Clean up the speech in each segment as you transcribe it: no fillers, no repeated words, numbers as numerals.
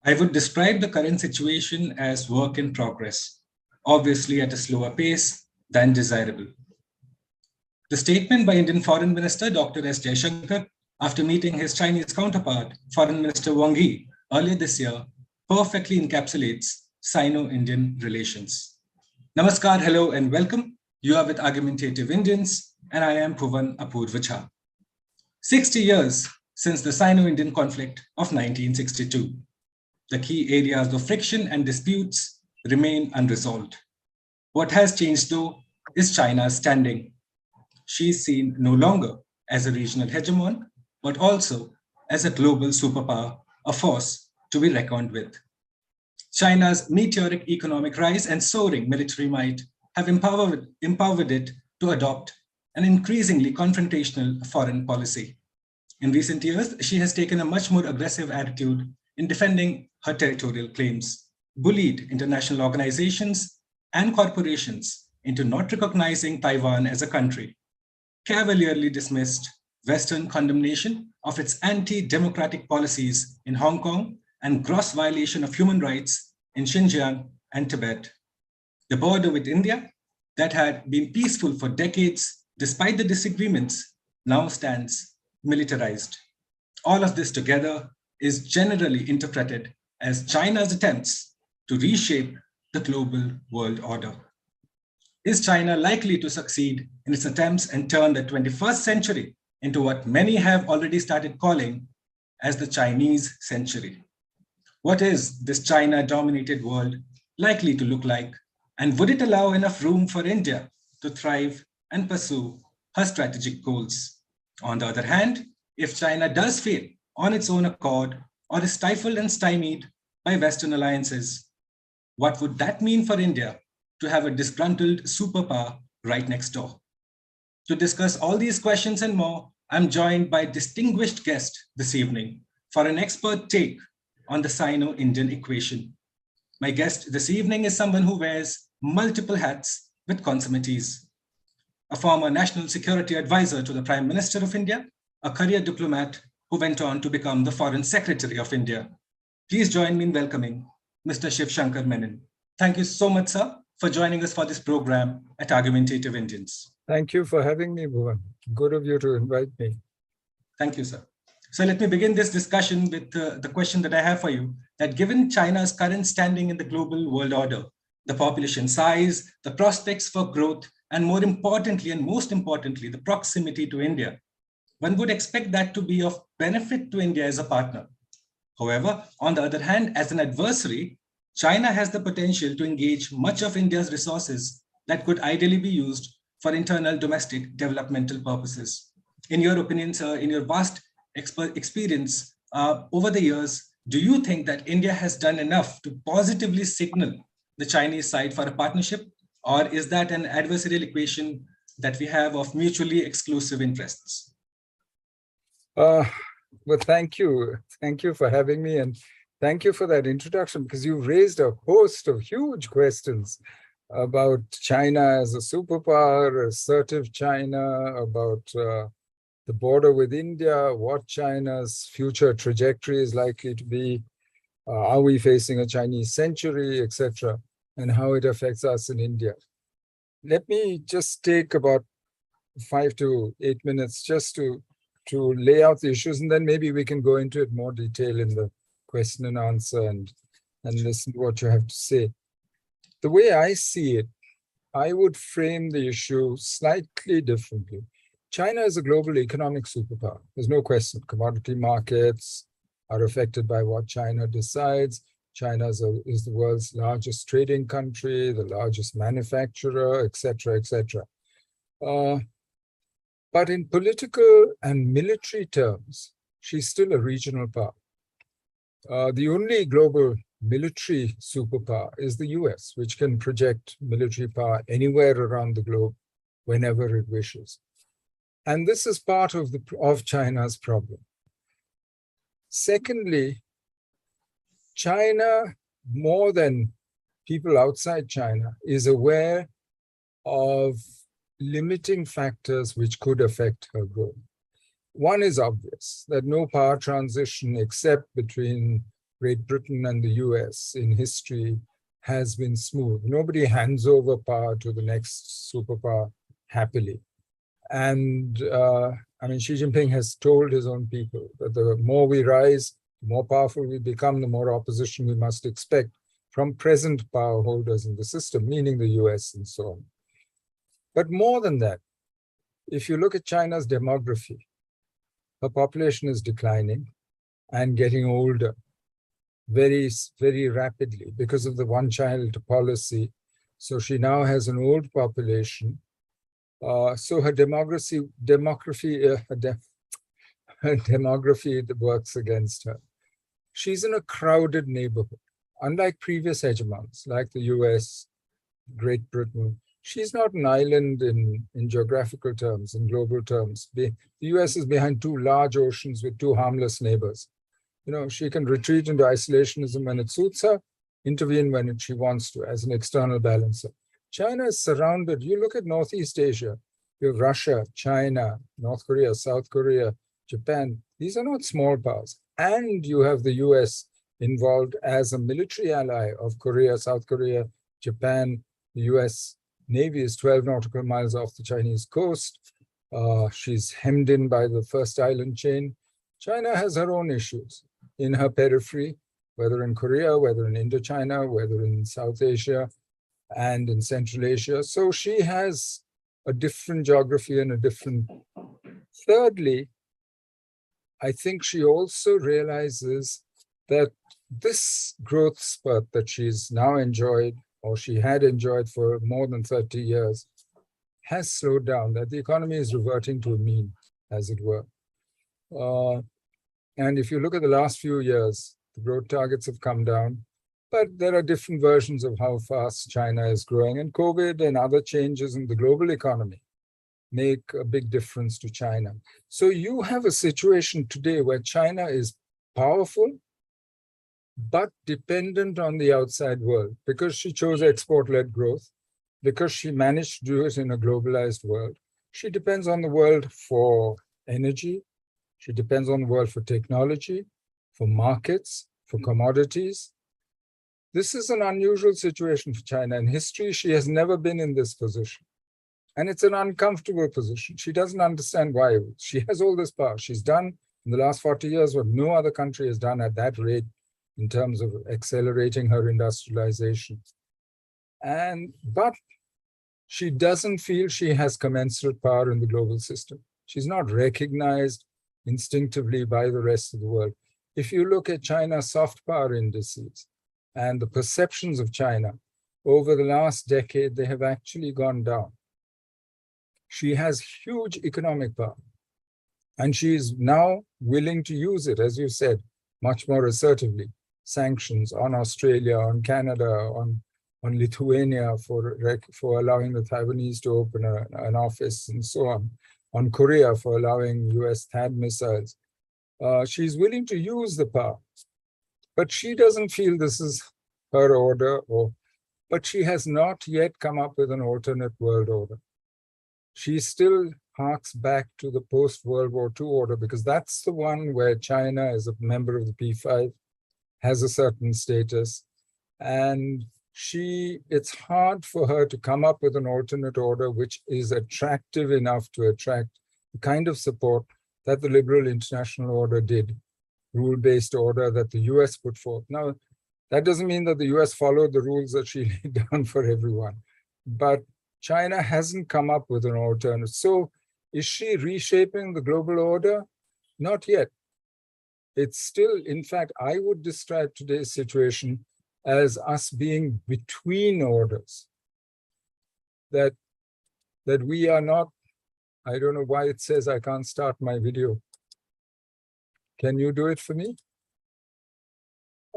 I would describe the current situation as work in progress, obviously at a slower pace than desirable. The statement by Indian Foreign Minister Dr. S. Jaishankar after meeting his Chinese counterpart, Foreign Minister Wang Yi, earlier this year, perfectly encapsulates Sino-Indian relations. Namaskar, hello, and welcome. You are with Argumentative Indians, and I am Bhuvan Apurva. 60 years since the Sino-Indian conflict of 1962. The key areas of friction and disputes remain unresolved. What has changed, though, is China's standing. She is seen no longer as a regional hegemon, but also as a global superpower, a force to be reckoned with. China's meteoric economic rise and soaring military might have empowered it to adopt an increasingly confrontational foreign policy. In recent years, she has taken a much more aggressive attitude in defending her territorial claims, bullied international organizations and corporations into not recognizing Taiwan as a country, cavalierly dismissed Western condemnation of its anti-democratic policies in Hong Kong and gross violation of human rights in Xinjiang and Tibet. The border with India, that had been peaceful for decades despite the disagreements, now stands militarized. All of this together is generally interpreted as China's attempts to reshape the global world order. Is China likely to succeed in its attempts and turn the 21st century into what many have already started calling as the Chinese century? What is this China-dominated world likely to look like? And would it allow enough room for India to thrive and pursue her strategic goals? On the other hand, if China does fail on its own accord or is stifled and stymied by Western alliances, what would that mean for India to have a disgruntled superpower right next door? To discuss all these questions and more, I'm joined by a distinguished guest this evening for an expert take on the Sino-Indian equation. My guest this evening is someone who wears multiple hats with consummate ease. A former national security advisor to the Prime Minister of India, a career diplomat who went on to become the Foreign Secretary of India. Please join me in welcoming Mr. Shivshankar Menon. Thank you so much, sir, for joining us for this program at Argumentative Indians. Thank you for having me, Bhuvan. Good of you to invite me. Thank you, sir. So let me begin this discussion with the question that I have for you, that given China's current standing in the global world order, the population size, the prospects for growth, and more importantly, and most importantly, the proximity to India, one would expect that to be of benefit to India as a partner. However, on the other hand, as an adversary, China has the potential to engage much of India's resources that could ideally be used for internal domestic developmental purposes. In your opinion, sir, in your vast experience over the years, do you think that India has done enough to positively signal the Chinese side for a partnership? Or is that an adversarial equation that we have of mutually exclusive interests? Well, thank you. Thank you for having me. And thank you for that introduction, because you've raised a host of huge questions about China as a superpower, assertive China, about the border with India, what China's future trajectory is likely to be, are we facing a Chinese century, etc., and how it affects us in India. Let me just take about 5 to 8 minutes just to lay out the issues, and then maybe we can go into it more detail in the question and answer and listen to what you have to say. The way I see it, I would frame the issue slightly differently. China is a global economic superpower. There's no question. Commodity markets are affected by what China decides. China is the world's largest trading country, the largest manufacturer, etc., etc. But in political and military terms, she's still a regional power. The only global military superpower is the US, which can project military power anywhere around the globe whenever it wishes. And this is part of China's problem. Secondly, China, more than people outside China, is aware of limiting factors which could affect her growth. One is obvious, that no power transition except between Great Britain and the US in history has been smooth. Nobody hands over power to the next superpower happily. And I mean, Xi Jinping has told his own people that the more we rise, the more powerful we become, the more opposition we must expect from present power holders in the system, meaning the US and so on. But more than that, if you look at China's demography, her population is declining and getting older very, very rapidly because of the one-child policy. So she now has an old population. So her demography that works against her. She's in a crowded neighborhood. Unlike previous hegemons, like the US, Great Britain, she's not an island in geographical terms, in global terms. The US is behind two large oceans with two harmless neighbors. You know, she can retreat into isolationism when it suits her, intervene when she wants to as an external balancer. China is surrounded. You look at Northeast Asia, you have Russia, China, North Korea, South Korea, Japan. These are not small powers. And you have the US involved as a military ally of Korea, South Korea, Japan. The US Navy is 12 nautical miles off the Chinese coast. She's hemmed in by the first island chain. China has her own issues in her periphery, whether in Korea, whether in Indo-China, whether in South Asia and in Central Asia. So she has a different geography and a different. Thirdly, I think she also realizes that this growth spurt that she's now enjoyed, or she had enjoyed for more than 30 years, has slowed down, that the economy is reverting to a mean, as it were. And if you look at the last few years, the growth targets have come down, but there are different versions of how fast China is growing, and COVID and other changes in the global economy make a big difference to China. So you have a situation today where China is powerful, but dependent on the outside world because she chose export-led growth, because she managed to do it in a globalized world. She depends on the world for energy. She depends on the world for technology, for markets, for commodities. This is an unusual situation for China. In history, she has never been in this position. And it's an uncomfortable position. She doesn't understand why. She has all this power. She's done in the last 40 years what no other country has done at that rate in terms of accelerating her industrialization. But she doesn't feel she has commensurate power in the global system. She's not recognized instinctively by the rest of the world. If you look at China's soft power indices and the perceptions of China over the last decade, they have actually gone down. She has huge economic power, and she is now willing to use it, as you said, much more assertively. Sanctions on Australia, on Canada, on Lithuania for allowing the Taiwanese to open an office and so on Korea for allowing US THAAD missiles. She's willing to use the power, but she doesn't feel this is her order, but she has not yet come up with an alternate world order. She still harks back to the post-World War II order because that's the one where China, as a member of the P5, has a certain status. And it's hard for her to come up with an alternate order which is attractive enough to attract the kind of support that the liberal international order did, rule-based order that the US put forth. Now, that doesn't mean that the US followed the rules that she laid down for everyone, but China hasn't come up with an alternative. So is she reshaping the global order? Not yet. It's still, in fact, I would describe today's situation as us being between orders. That we are not, I don't know why it says I can't start my video. Can you do it for me?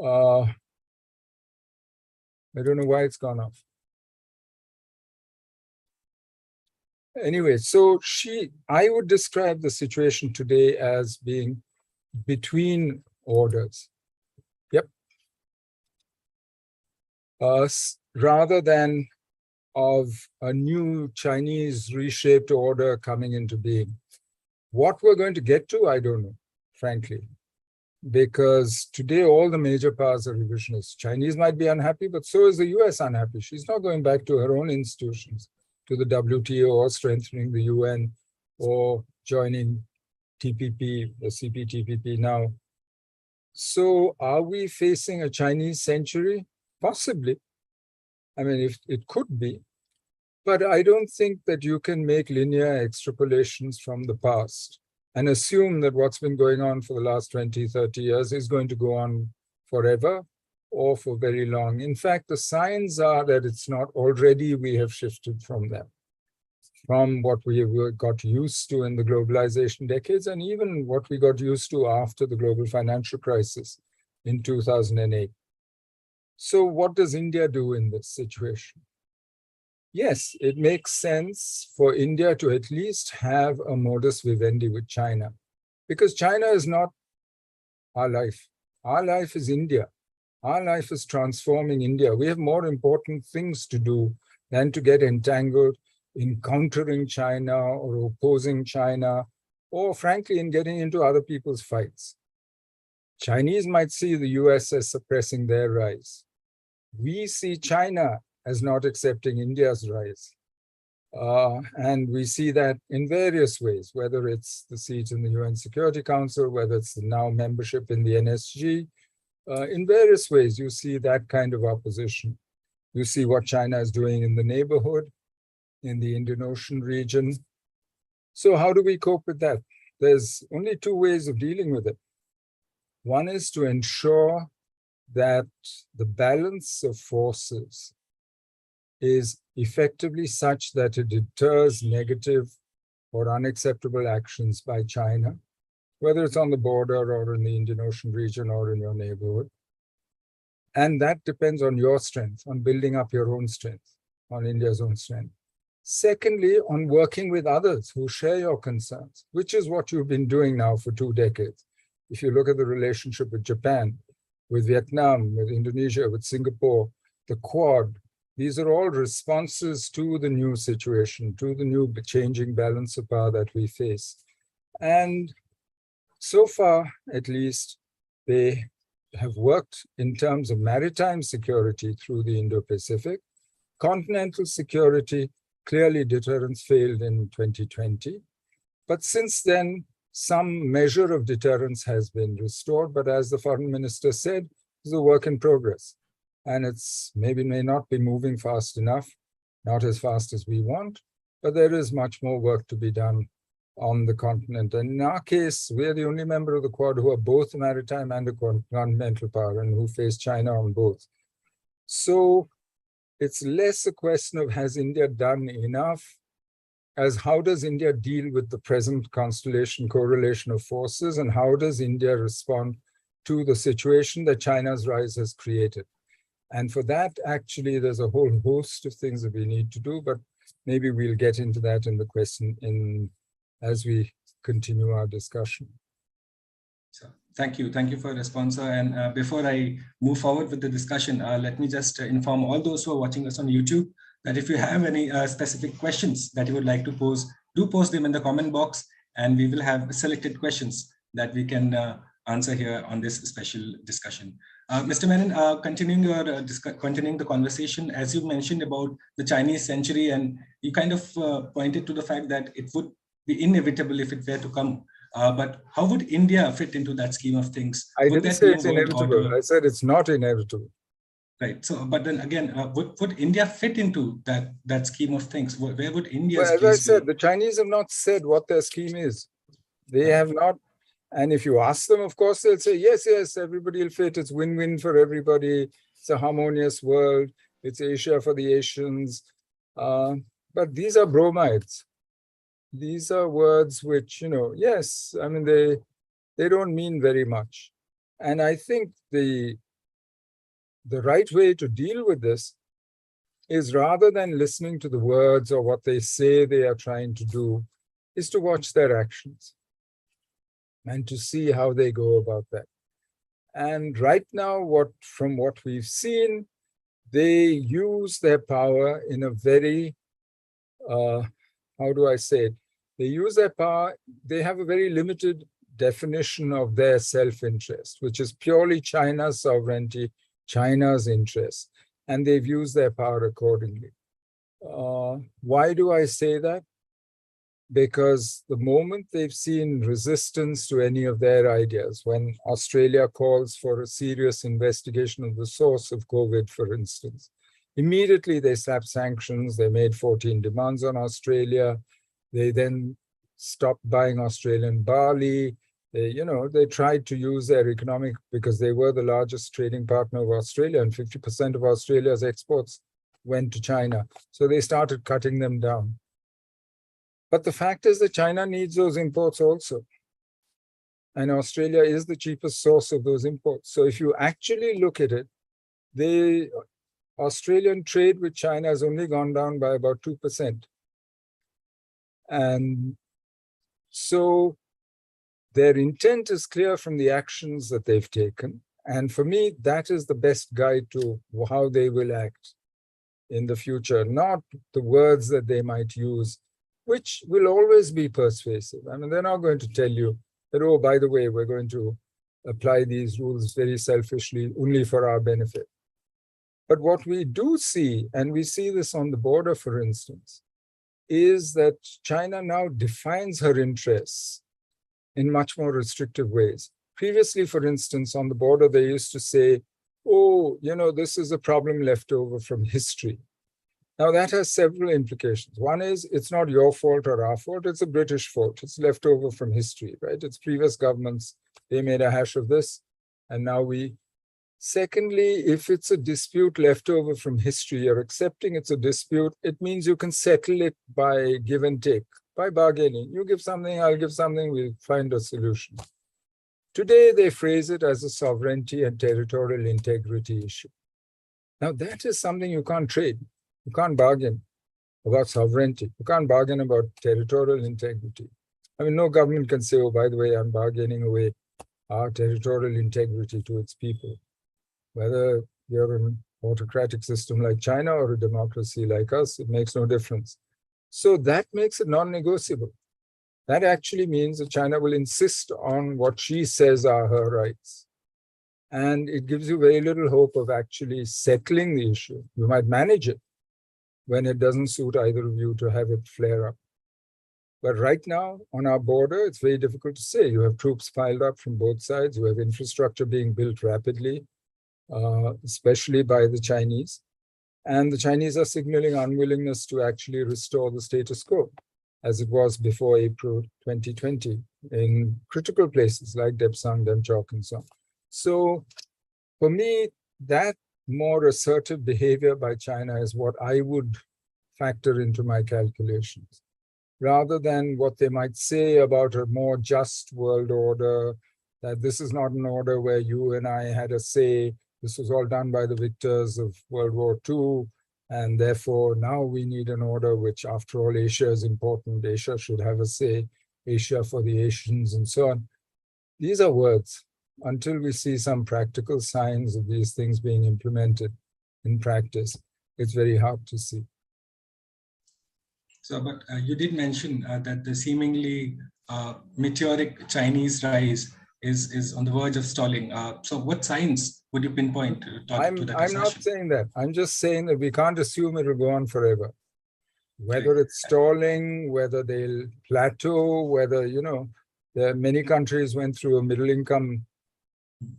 I don't know why it's gone off. Anyway, so I would describe the situation today as being between orders. Yep. Rather than of a new Chinese reshaped order coming into being. What we're going to get to, I don't know, frankly. because today all the major powers are revisionists. Chinese might be unhappy, but so is the US unhappy. She's not going back to her own institutions, to the WTO or strengthening the UN or joining TPP, the CPTPP now. So are we facing a Chinese century? Possibly. I mean, if it could be. But I don't think that you can make linear extrapolations from the past and assume that what's been going on for the last 20, 30 years is going to go on forever or for very long. In fact, the signs are that it's not. Already we have shifted from them, from what we got used to in the globalization decades, and even what we got used to after the global financial crisis in 2008. So what does India do in this situation? Yes, it makes sense for India to at least have a modus vivendi with China, because China is not our life. Our life is India. Our life is transforming India. We have more important things to do than to get entangled in countering China or opposing China, or frankly, in getting into other people's fights. Chinese might see the US as suppressing their rise. We see China as not accepting India's rise. And we see that in various ways, whether it's the seat in the UN Security Council, whether it's the now membership in the NSG. In various ways, you see that kind of opposition. You see what China is doing in the neighborhood, in the Indian Ocean region. So how do we cope with that? There's only two ways of dealing with it. One is to ensure that the balance of forces is effectively such that it deters negative or unacceptable actions by China, whether it's on the border or in the Indian Ocean region or in your neighborhood. And that depends on your strength, on building up your own strength, on India's own strength. Secondly, on working with others who share your concerns, which is what you've been doing now for 2 decades. If you look at the relationship with Japan, with Vietnam, with Indonesia, with Singapore, the Quad, these are all responses to the new situation, to the new changing balance of power that we face. And so far, at least, they have worked in terms of maritime security through the Indo-Pacific. Continental security, clearly deterrence failed in 2020. But since then, some measure of deterrence has been restored. But as the foreign minister said, it's a work in progress. And it's maybe may not be moving fast enough, not as fast as we want, but there is much more work to be done on the continent. And in our case, we're the only member of the Quad who are both maritime and a continental power and who face China on both. So it's less a question of has India done enough as how does India deal with the present constellation correlation of forces, and how does India respond to the situation that China's rise has created. And for that, actually, there's a whole host of things that we need to do, but maybe we'll get into that in the question as we continue our discussion. So, thank you for your response, sir. And before I move forward with the discussion, let me just inform all those who are watching us on YouTube that if you have any specific questions that you would like to pose, do post them in the comment box, and we will have selected questions that we can answer here on this special discussion. Mr. Menon, continuing the conversation, as you mentioned about the Chinese century, and you kind of pointed to the fact that it would be inevitable if it were to come. But how would India fit into that scheme of things? I didn't say it's inevitable. I said it's not inevitable. Right. So, but then again, would India fit into that scheme of things? Where would India's Well, as I said, the Chinese have not said what their scheme is. They have not. And if you ask them, of course, they'll say, yes, everybody will fit. It's win-win for everybody. It's a harmonious world. It's Asia for the Asians. But these are bromides. These are words which, yes, I mean, they don't mean very much. And I think the right way to deal with this is, rather than listening to the words or what they say they are trying to do, is to watch their actions and to see how they go about that. And right now, from what we've seen, they use their power in a very, how do I say it? They use their power, they have a very limited definition of their self-interest, which is purely China's sovereignty, China's interest, and they've used their power accordingly. Why do I say that? Because the moment they've seen resistance to any of their ideas, when Australia calls for a serious investigation of the source of COVID, for instance, immediately they slapped sanctions. They made 14 demands on Australia. They then stopped buying Australian barley. They tried to use their economic, because they were the largest trading partner of Australia, and 50% of Australia's exports went to China. So they started cutting them down. But the fact is that China needs those imports also. And Australia is the cheapest source of those imports. So if you actually look at it, the Australian trade with China has only gone down by about 2%. And so their intent is clear from the actions that they've taken. And for me, that is the best guide to how they will act in the future, not the words that they might use, which will always be persuasive. I mean, they're not going to tell you that, oh, by the way, we're going to apply these rules very selfishly, only for our benefit. But what we do see, and we see this on the border, for instance, is that China now defines her interests in much more restrictive ways. Previously, for instance, on the border, they used to say, oh, this is a problem left over from history. Now, that has several implications. One is, it's not your fault or our fault, it's a British fault. It's left over from history, right? It's previous governments, they made a hash of this, and now we. Secondly, if it's a dispute left over from history, you're accepting it's a dispute, it means you can settle it by give and take, by bargaining. You give something, I'll give something, we'll find a solution. Today, they phrase it as a sovereignty and territorial integrity issue. Now, that is something you can't trade. You can't bargain about sovereignty. You can't bargain about territorial integrity. I mean, no government can say, oh, by the way, I'm bargaining away our territorial integrity to its people. Whether you're an autocratic system like China or a democracy like us, it makes no difference. So that makes it non-negotiable. That actually means that China will insist on what she says are her rights. And it gives you very little hope of actually settling the issue. You might manage it when it doesn't suit either of you to have it flare up. But right now, on our border, it's very difficult to say. You have troops piled up from both sides. You have infrastructure being built rapidly, especially by the Chinese. And the Chinese are signaling unwillingness to actually restore the status quo, as it was before April 2020, in critical places like Depsang, Demchok, and so on. So for me, that more assertive behavior by China is what I would factor into my calculations, rather than what they might say about a more just world order, that this is not an order where you and I had a say. This was all done by the victors of World War II, and therefore now we need an order which, after all, Asia is important. Asia should have a say, Asia for the Asians, and so on. These are words. Until we see some practical signs of these things being implemented in practice, it's very hard to see. So, but you did mention that the seemingly meteoric Chinese rise is on the verge of stalling. So what signs would you pinpoint to that I'm not saying that. I'm just saying that we can't assume it will go on forever. Whether it's stalling, whether they'll plateau, whether, there are many countries went through a middle income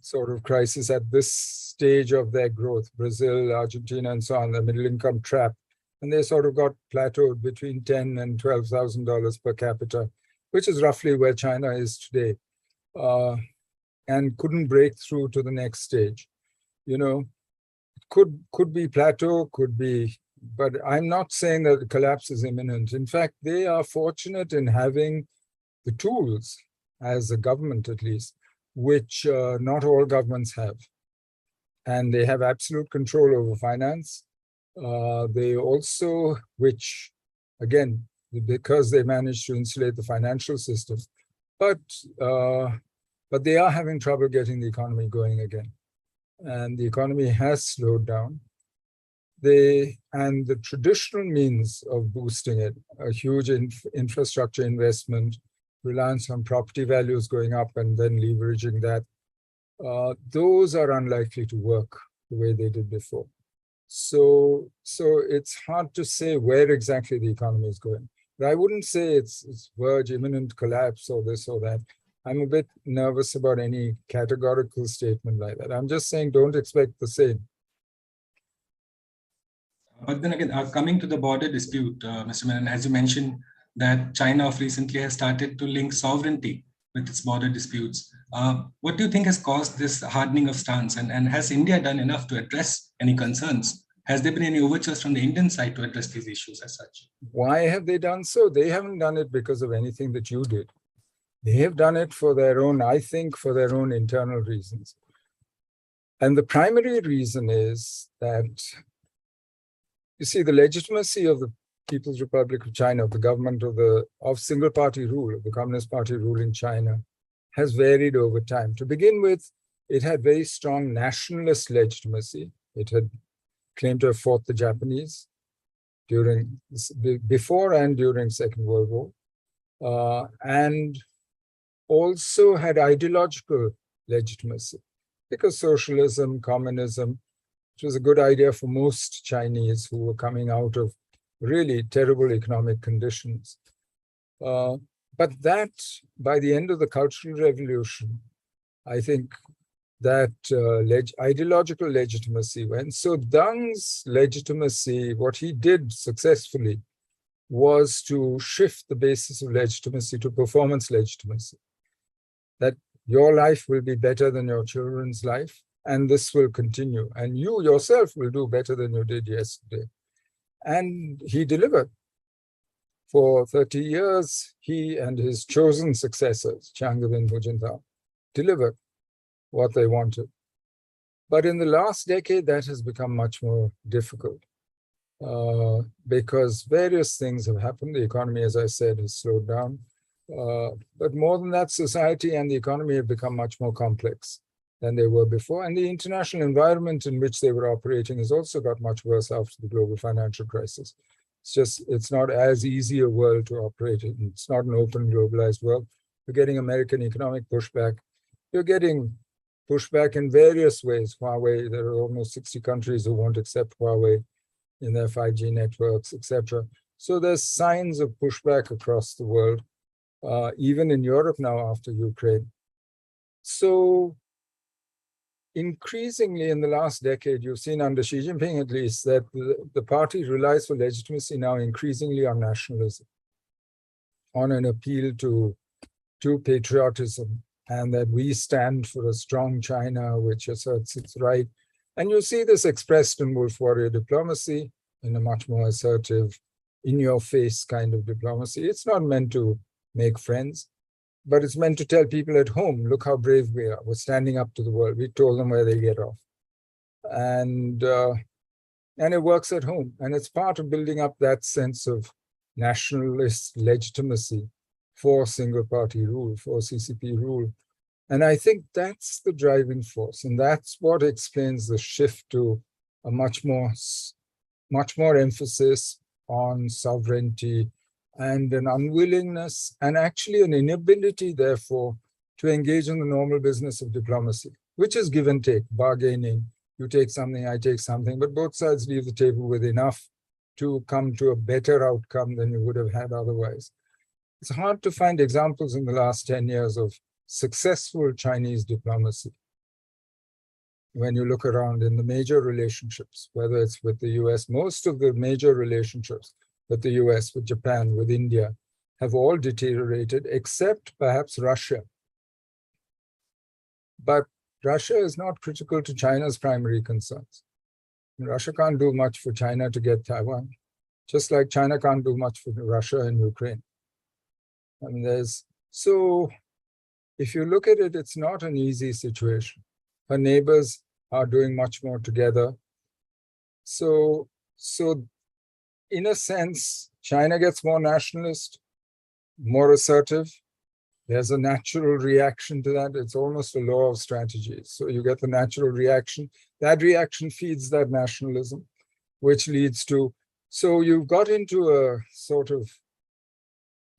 sort of crisis at this stage of their growth. Brazil, Argentina, and so on, the middle income trap. And they sort of got plateaued between $10,000 and $12,000 per capita, which is roughly where China is today, and couldn't break through to the next stage. Could be plateau, could be, but I'm not saying that the collapse is imminent. In fact, they are fortunate in having the tools, as a government at least, which not all governments have. And they have absolute control over finance. They also, which again, because they managed to insulate the financial system, but they are having trouble getting the economy going again. And the economy has slowed down. And the traditional means of boosting it, a huge infrastructure investment, reliance on property values going up and then leveraging that, those are unlikely to work the way they did before. So it's hard to say where exactly the economy is going. But I wouldn't say it's verge imminent collapse or this or that. I'm a bit nervous about any categorical statement like that. I'm just saying don't expect the same. But then again, coming to the border dispute, Mr. Menon, as you mentioned, that China of recently has started to link sovereignty with its border disputes. What do you think has caused this hardening of stance? And has India done enough to address any concerns? Has there been any overtures from the Indian side to address these issues as such? Why have they done so? They haven't done it because of anything that you did. They have done it for their own, I think, for their own internal reasons. And the primary reason is that, you see, the legitimacy of the People's Republic of China, of the government of single party rule, of the Communist Party rule in China, has varied over time. To begin with, it had very strong nationalist legitimacy. It had claimed to have fought the Japanese before and during Second World War, and also had ideological legitimacy, because socialism, communism, which was a good idea for most Chinese who were coming out of really terrible economic conditions. But that, by the end of the Cultural Revolution, I think that ideological legitimacy went. So Deng's legitimacy, what he did successfully, was to shift the basis of legitimacy to performance legitimacy. That your life will be better than your children's life, and this will continue. And you yourself will do better than you did yesterday. And he delivered. For 30 years, he and his chosen successors, Chiang Kai-shek and Hu Jintao, delivered what they wanted. But in the last decade, that has become much more difficult because various things have happened. The economy, as I said, has slowed down. But more than that, society and the economy have become much more complex than they were before. And the international environment in which they were operating has also got much worse after the global financial crisis. It's not as easy a world to operate in. It's not an open, globalized world. You're getting American economic pushback. You're getting pushback in various ways. Huawei, there are almost 60 countries who won't accept Huawei in their 5G networks, etc. So there's signs of pushback across the world, even in Europe now after Ukraine. So increasingly in the last decade, you've seen under Xi Jinping at least, that the party relies for legitimacy now increasingly on nationalism, on an appeal to patriotism, and that we stand for a strong China which asserts its right. And you see this expressed in wolf warrior diplomacy, in a much more assertive, in-your-face kind of diplomacy. It's not meant to make friends, but it's meant to tell people at home, look how brave we are. We're standing up to the world. We told them where they get off. And it works at home. And it's part of building up that sense of nationalist legitimacy for single-party rule, for CCP rule. And I think that's the driving force. And that's what explains the shift to a much more emphasis on sovereignty and an unwillingness and actually an inability, therefore, to engage in the normal business of diplomacy, which is give and take, bargaining. You take something, I take something, but both sides leave the table with enough to come to a better outcome than you would have had otherwise. It's hard to find examples in the last 10 years of successful Chinese diplomacy. When you look around in the major relationships, whether it's with the US, most of the major relationships with the US, with Japan, with India, have all deteriorated, except perhaps Russia. But Russia is not critical to China's primary concerns. Russia can't do much for China to get Taiwan, just like China can't do much for Russia and Ukraine. I mean, so if you look at it, it's not an easy situation. Her neighbors are doing much more together. So in a sense, China gets more nationalist, more assertive. There's a natural reaction to that. It's almost a law of strategy. So you get the natural reaction. That reaction feeds that nationalism, which leads to, so you've got into a sort of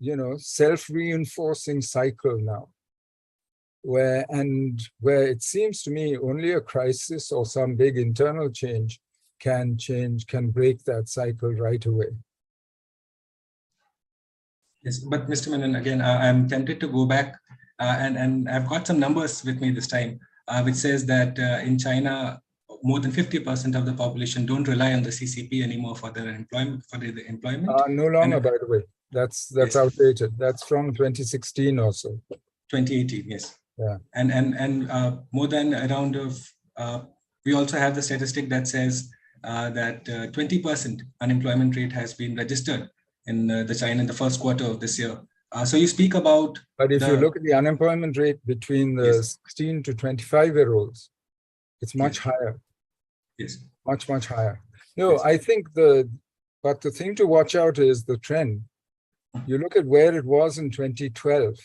self-reinforcing cycle now, where it seems to me only a crisis or some big internal change can break that cycle right away. Yes, but Mr. Menon, again, I'm tempted to go back and I've got some numbers with me this time, which says that in China, more than 50% of the population don't rely on the CCP anymore for their employment. No longer, by the way. That's yes. outdated. That's from 2016 or so. 2018, yes. Yeah. And more than around we also have the statistic that says that 20% unemployment rate has been registered in the China in the first quarter of this year. So you speak about. But if you look at the unemployment rate between the 16 to 25-year-olds, it's much higher. Yes. Much, much higher. No, I think the thing to watch out is the trend. You look at where it was in 2012,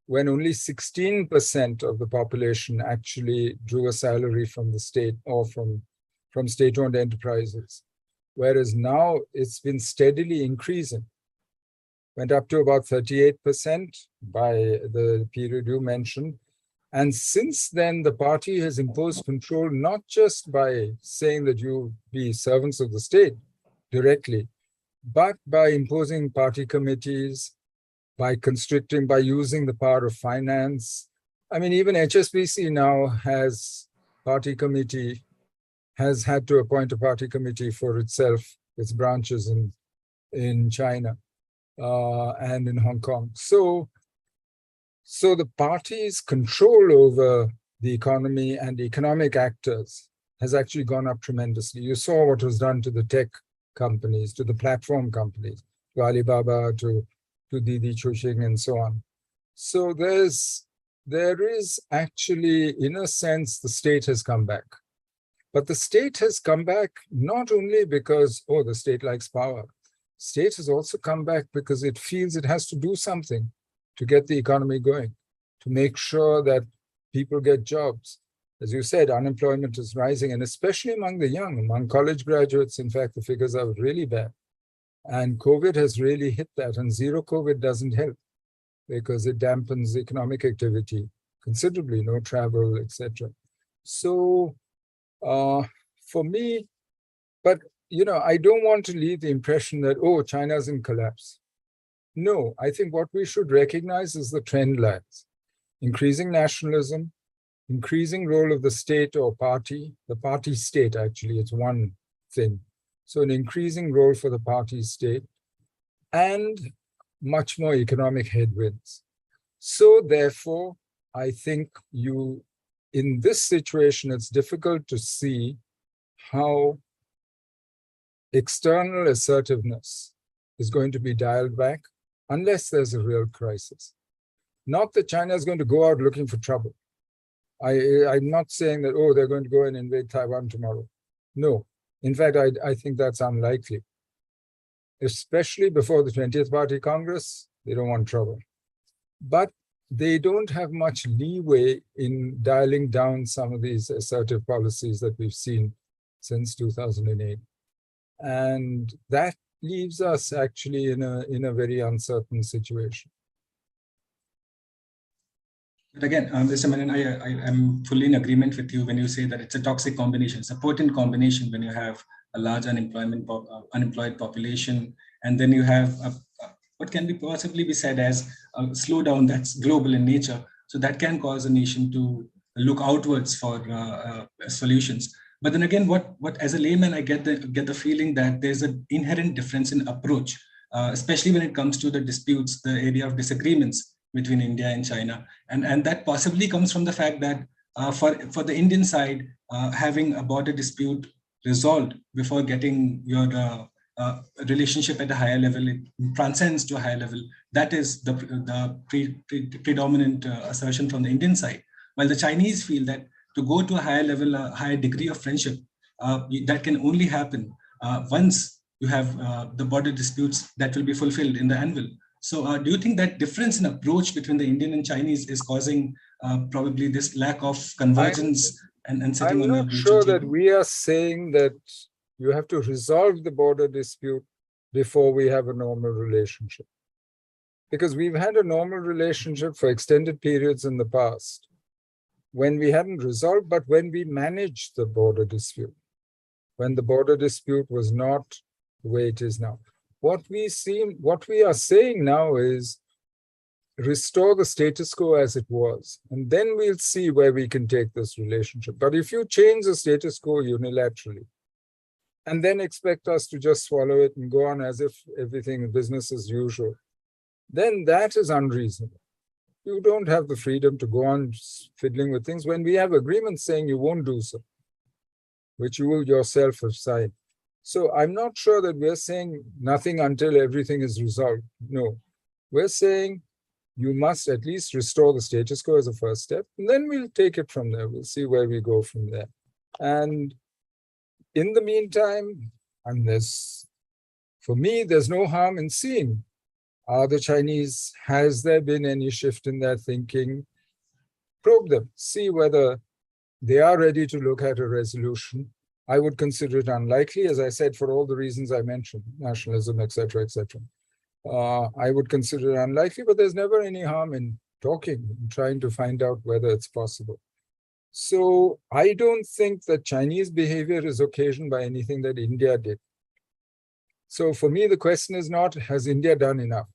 when only 16% of the population actually drew a salary from the state or from state-owned enterprises. Whereas now it's been steadily increasing. Went up to about 38% by the period you mentioned. And since then, the party has imposed control, not just by saying that you be servants of the state directly, but by imposing party committees, by constricting, by using the power of finance. I mean, even HSBC now has had to appoint a party committee for itself, its branches in China and in Hong Kong. So the party's control over the economy and economic actors has actually gone up tremendously. You saw what was done to the tech companies, to the platform companies, to Alibaba, to Didi Chuxing, and so on. So there is actually, in a sense, the state has come back. But the state has come back not only because, the state likes power. State has also come back because it feels it has to do something to get the economy going, to make sure that people get jobs. As you said, unemployment is rising, and especially among the young, among college graduates, in fact, the figures are really bad. And COVID has really hit that, and zero COVID doesn't help because it dampens economic activity considerably, no travel, etc. So for me, but I don't want to leave the impression that, China's in collapse. No, I think what we should recognize is the trend lines. Increasing nationalism, increasing role of the state or party, the party state actually, it's one thing. So an increasing role for the party state and much more economic headwinds. So therefore, I think in this situation, it's difficult to see how external assertiveness is going to be dialed back unless there's a real crisis. Not that China is going to go out looking for trouble. I'm not saying that, they're going to go and invade Taiwan tomorrow. No. In fact, I think that's unlikely. Especially before the 20th Party Congress, they don't want trouble. But they don't have much leeway in dialing down some of these assertive policies that we've seen since 2008. And that leaves us actually in a very uncertain situation. But again, Mr. Menon, I'm fully in agreement with you when you say that it's a toxic combination. It's a potent combination when you have a large unemployed population, and then you have what can be possibly be said as a slowdown that's global in nature. So that can cause a nation to look outwards for solutions. But then again, what as a layman, I get the feeling that there's an inherent difference in approach, especially when it comes to the disputes, the area of disagreements between India and China. And that possibly comes from the fact that for the Indian side, having a border dispute resolved before getting your relationship at a higher level, it transcends to a higher level. That is the predominant assertion from the Indian side. While the Chinese feel that to go to a higher level, a higher degree of friendship, that can only happen once you have the border disputes that will be fulfilled in the anvil. So do you think that difference in approach between the Indian and Chinese is causing probably this lack of convergence and setting on a I'm not sure that we are saying that you have to resolve the border dispute before we have a normal relationship. Because we've had a normal relationship for extended periods in the past when we hadn't resolved, but when we managed the border dispute, when the border dispute was not the way it is now. What we are saying now is restore the status quo as it was, and then we'll see where we can take this relationship. But if you change the status quo unilaterally, and then expect us to just swallow it and go on as if everything business as usual, then that is unreasonable. You don't have the freedom to go on fiddling with things when we have agreements saying you won't do so, which you yourself have signed. So I'm not sure that we're saying nothing until everything is resolved. No, we're saying you must at least restore the status quo as a first step, and then we'll take it from there. We'll see where we go from there. And in the meantime, for me, there's no harm in seeing, are the Chinese, has there been any shift in their thinking? Probe them, see whether they are ready to look at a resolution. I would consider it unlikely, as I said, for all the reasons I mentioned, nationalism, etc., etc. I would consider it unlikely, but there's never any harm in talking and trying to find out whether it's possible. So I don't think that Chinese behavior is occasioned by anything that India did. So for me, the question is not, has India done enough?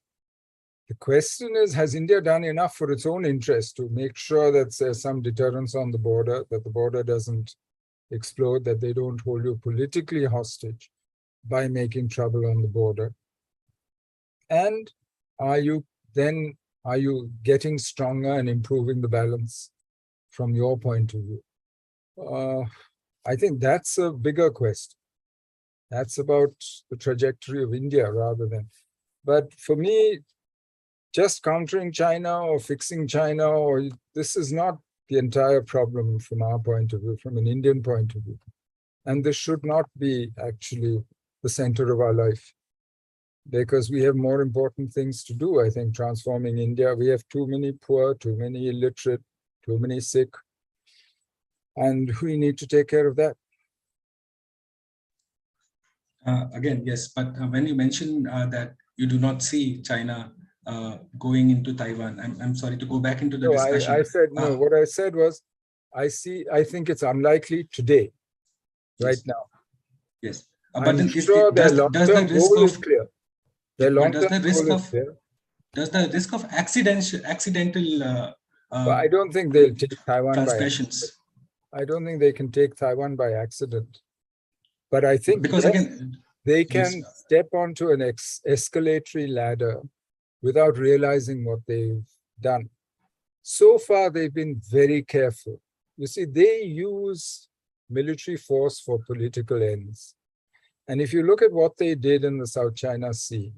The question is, has India done enough for its own interest to make sure that there's some deterrence on the border, that the border doesn't explode, that they don't hold you politically hostage by making trouble on the border? And are you getting stronger and improving the balance from your point of view? I think that's a bigger question. That's about the trajectory of India rather than. But for me, just countering China or fixing China, this is not the entire problem from our point of view, from an Indian point of view. And this should not be actually the center of our life, because we have more important things to do, I think, transforming India. We have too many poor, too many illiterate, too many sick, and we need to take care of that. Again, yes, but when you mention that you do not see China going into Taiwan, I'm sorry to go back into the discussion. I said, no, what I said was, I think it's unlikely today, right now. Yes. But I'm sure their long-term goal is clear. Their long-term goal is clear. Does the risk of accidental but I don't think they'll take Taiwan transgressions. by accident. I don't think they can take Taiwan by accident. But I think because again, they can step onto an escalatory ladder without realizing what they've done. So far, they've been very careful. You see, they use military force for political ends. And if you look at what they did in the South China Sea,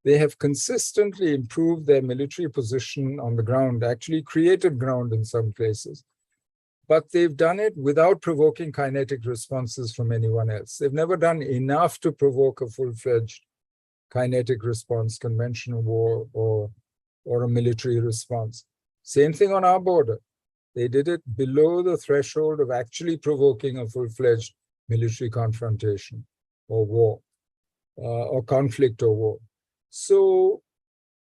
they have consistently improved their military position on the ground, actually created ground in some places. But they've done it without provoking kinetic responses from anyone else. They've never done enough to provoke a full-fledged kinetic response, conventional war, or a military response. Same thing on our border. They did it below the threshold of actually provoking a full-fledged military confrontation or war, or conflict or war. So,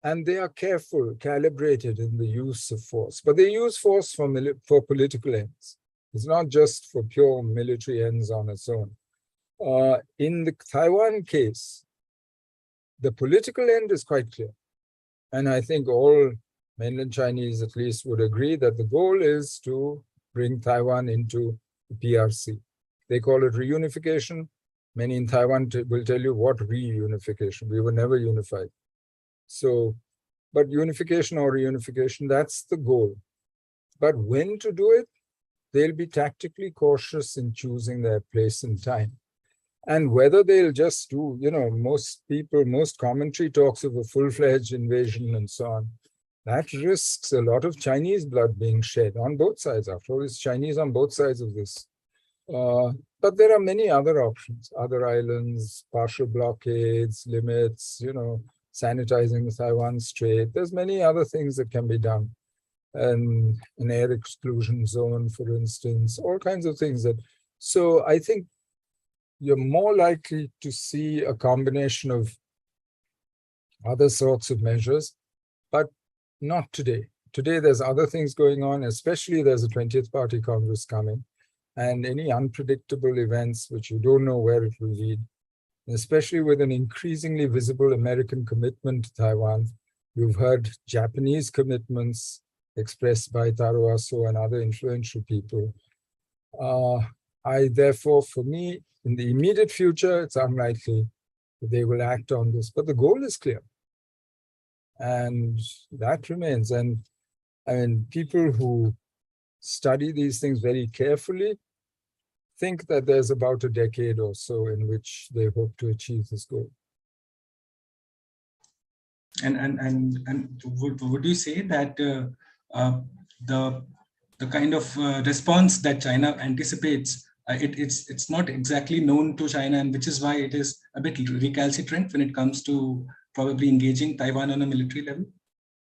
and they are careful, calibrated in the use of force, but they use force for political ends. It's not just for pure military ends on its own. In the Taiwan case, the political end is quite clear. And I think all mainland Chinese at least would agree that the goal is to bring Taiwan into the PRC. They call it reunification. Many in Taiwan will tell you, what reunification? We were never unified. So, but unification or reunification, that's the goal. But when to do it, they'll be tactically cautious in choosing their place and time. And whether they'll just do, most commentary talks of a full-fledged invasion and so on. That risks a lot of Chinese blood being shed on both sides. After all, it's Chinese on both sides of this. But there are many other options, other islands, partial blockades, limits, sanitizing the Taiwan Strait. There's many other things that can be done. And an air exclusion zone, for instance, all kinds of things that. So I think you're more likely to see a combination of other sorts of measures. but not today. Today, there's other things going on, especially there's a 20th Party Congress coming, and any unpredictable events which you don't know where it will lead, especially with an increasingly visible American commitment to Taiwan. You've heard Japanese commitments expressed by Taro Aso and other influential people. Therefore, for me, in the immediate future, it's unlikely that they will act on this, but the goal is clear. And that remains. And I mean, people who study these things very carefully think that there's about a decade or so in which they hope to achieve this goal. And would you say that the kind of response that China anticipates, it's not exactly known to China, and which is why it is a bit recalcitrant when it comes to probably engaging Taiwan on a military level?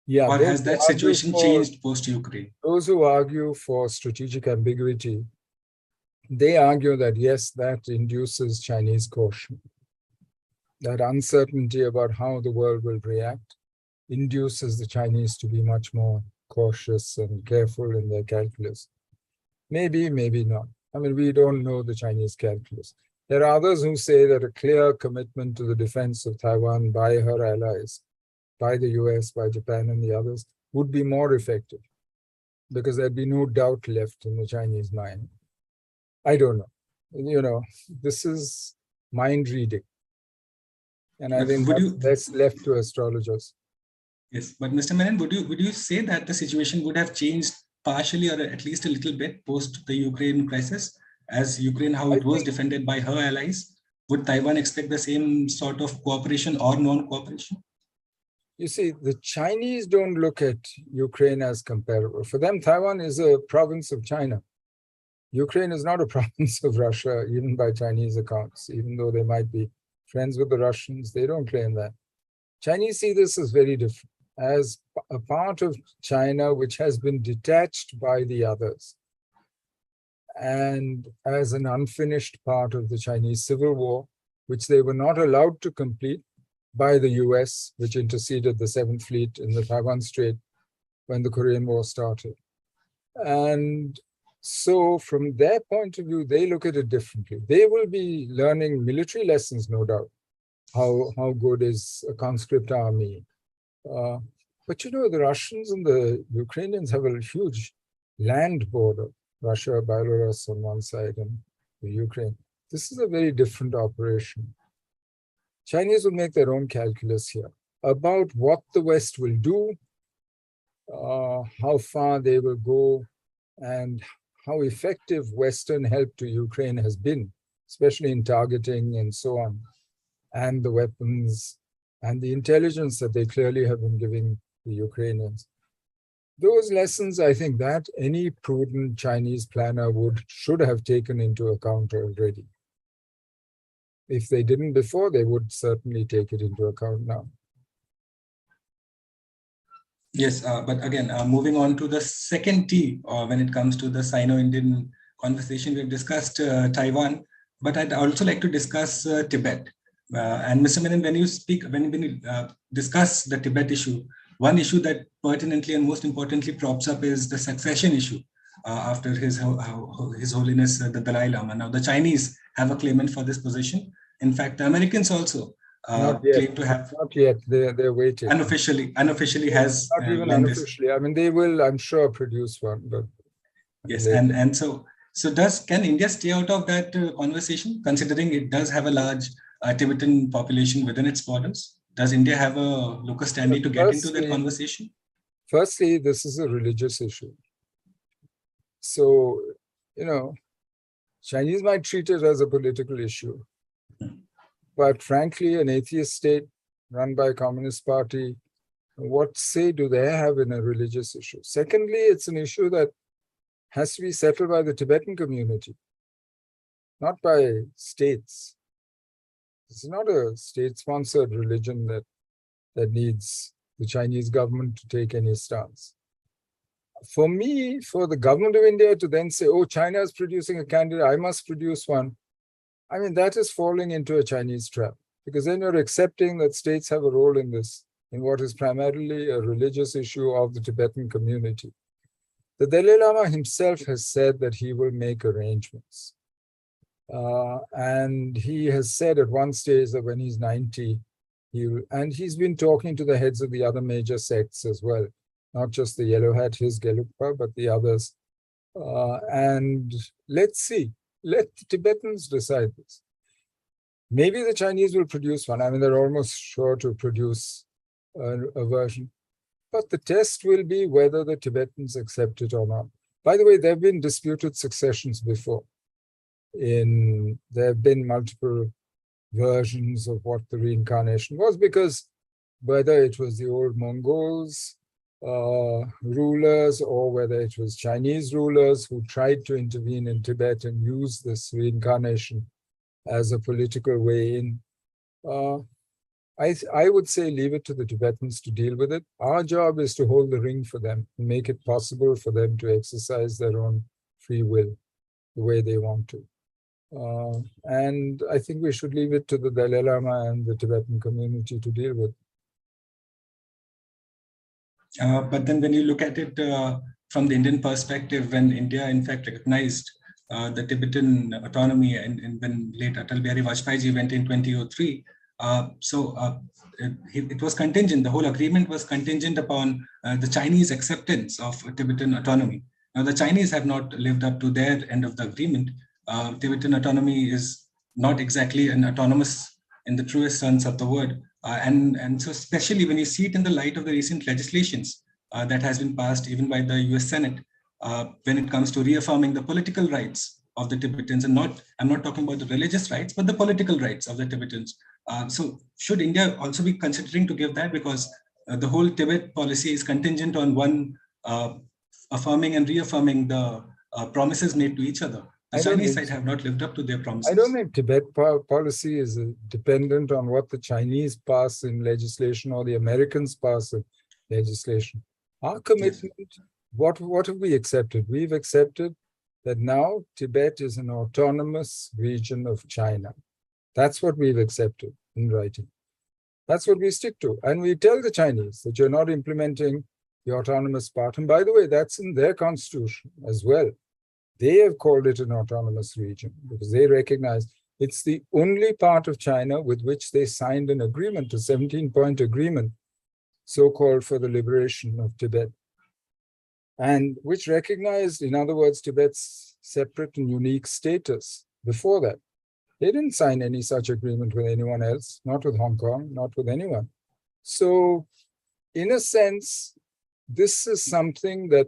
Yeah, or has that situation changed post-Ukraine? Those who argue for strategic ambiguity, they argue that, yes, that induces Chinese caution. That uncertainty about how the world will react induces the Chinese to be much more cautious and careful in their calculus. Maybe, maybe not. I mean, we don't know the Chinese calculus. There are others who say that a clear commitment to the defense of Taiwan by her allies, by the US, by Japan and the others, would be more effective because there'd be no doubt left in the Chinese mind. I don't know. You know, this is mind reading. And I think that's left to astrologers. Yes, but Mr. Menon, would you say that the situation would have changed partially or at least a little bit post the Ukraine crisis, as Ukraine, how it was defended by her allies? Would Taiwan expect the same sort of cooperation or non-cooperation? You see, the Chinese don't look at Ukraine as comparable. For them, Taiwan is a province of China. Ukraine is not a province of Russia, even by Chinese accounts, even though they might be friends with the Russians. They don't claim that. Chinese see this as very different, as a part of China which has been detached by the others, and as an unfinished part of the Chinese Civil War, which they were not allowed to complete by the US, which interceded the Seventh Fleet in the Taiwan Strait when the Korean War started. And so from their point of view, they look at it differently. They will be learning military lessons, no doubt. How good is a conscript army? But you know, the Russians and the Ukrainians have a huge land border, Russia, Belarus on one side and the Ukraine. This is a very different operation. Chinese will make their own calculus here about what the West will do, how far they will go, and how effective Western help to Ukraine has been, especially in targeting and so on, and the weapons and the intelligence that they clearly have been giving the Ukrainians. Those lessons, I think that any prudent Chinese planner should have taken into account already. If they didn't before, they would certainly take it into account now. Yes, but again, moving on to the second T, when it comes to the Sino-Indian conversation, we've discussed Taiwan, but I'd also like to discuss Tibet. And Mr. Menon, when you discuss the Tibet issue, one issue that pertinently and most importantly props up is the succession issue after His Holiness the Dalai Lama. Now, the Chinese have a claimant for this position. In fact, the Americans also claim to have. Not yet. They're waiting. Unofficially has. Not even unofficially. I mean, they will, I'm sure, produce one. But yes, and so can India stay out of that conversation, considering it does have a large Tibetan population within its borders? Does India have a locus standi to get into that conversation? Firstly, this is a religious issue. So, you know, Chinese might treat it as a political issue. But frankly, an atheist state run by a communist party, what say do they have in a religious issue? Secondly, it's an issue that has to be settled by the Tibetan community, not by states. It's not a state-sponsored religion that needs the Chinese government to take any stance. For me, for the government of India to then say, oh, China is producing a candidate, I must produce one. I mean, that is falling into a Chinese trap, because then you're accepting that states have a role in this. in what is primarily a religious issue of the Tibetan community. The Dalai Lama himself has said that he will make arrangements. And he has said at one stage that when he's 90, and he's been talking to the heads of the other major sects as well, not just the Yellow Hat, his Gelugpa, but the others. And let's see, let the Tibetans decide this. Maybe the Chinese will produce one. I mean, they're almost sure to produce a version. But the test will be whether the Tibetans accept it or not. By the way, there have been disputed successions before. There have been multiple versions of what the reincarnation was, because whether it was the old Mongols rulers or whether it was Chinese rulers who tried to intervene in Tibet and use this reincarnation as a political way in, I would say leave it to the Tibetans to deal with it. Our job is to hold the ring for them and make it possible for them to exercise their own free will the way they want to. And I think we should leave it to the Dalai Lama and the Tibetan community to deal with. But then when you look at it from the Indian perspective, when India in fact recognized the Tibetan autonomy and when late Atal Bihari Vajpayee went in 2003, it was contingent, the whole agreement was contingent upon the Chinese acceptance of Tibetan autonomy. Now the Chinese have not lived up to their end of the agreement. Tibetan autonomy is not exactly an autonomous in the truest sense of the word. And so especially when you see it in the light of the recent legislations that has been passed even by the US Senate, when it comes to reaffirming the political rights of the Tibetans, and I'm not talking about the religious rights, but the political rights of the Tibetans. So should India also be considering to give that, because the whole Tibet policy is contingent on one affirming and reaffirming the promises made to each other. The Chinese side have not lived up to their promises. I don't think Tibet policy is dependent on what the Chinese pass in legislation or the Americans pass in legislation. Our commitment, yes. What have we accepted? We've accepted that now Tibet is an autonomous region of China. That's what we've accepted in writing. That's what we stick to. And we tell the Chinese that you're not implementing the autonomous part. And by the way, that's in their constitution as well. They have called it an autonomous region because they recognize it's the only part of China with which they signed an agreement, a 17-point agreement, so-called for the liberation of Tibet, and which recognized, in other words, Tibet's separate and unique status before that. They didn't sign any such agreement with anyone else, not with Hong Kong, not with anyone. So in a sense, this is something that,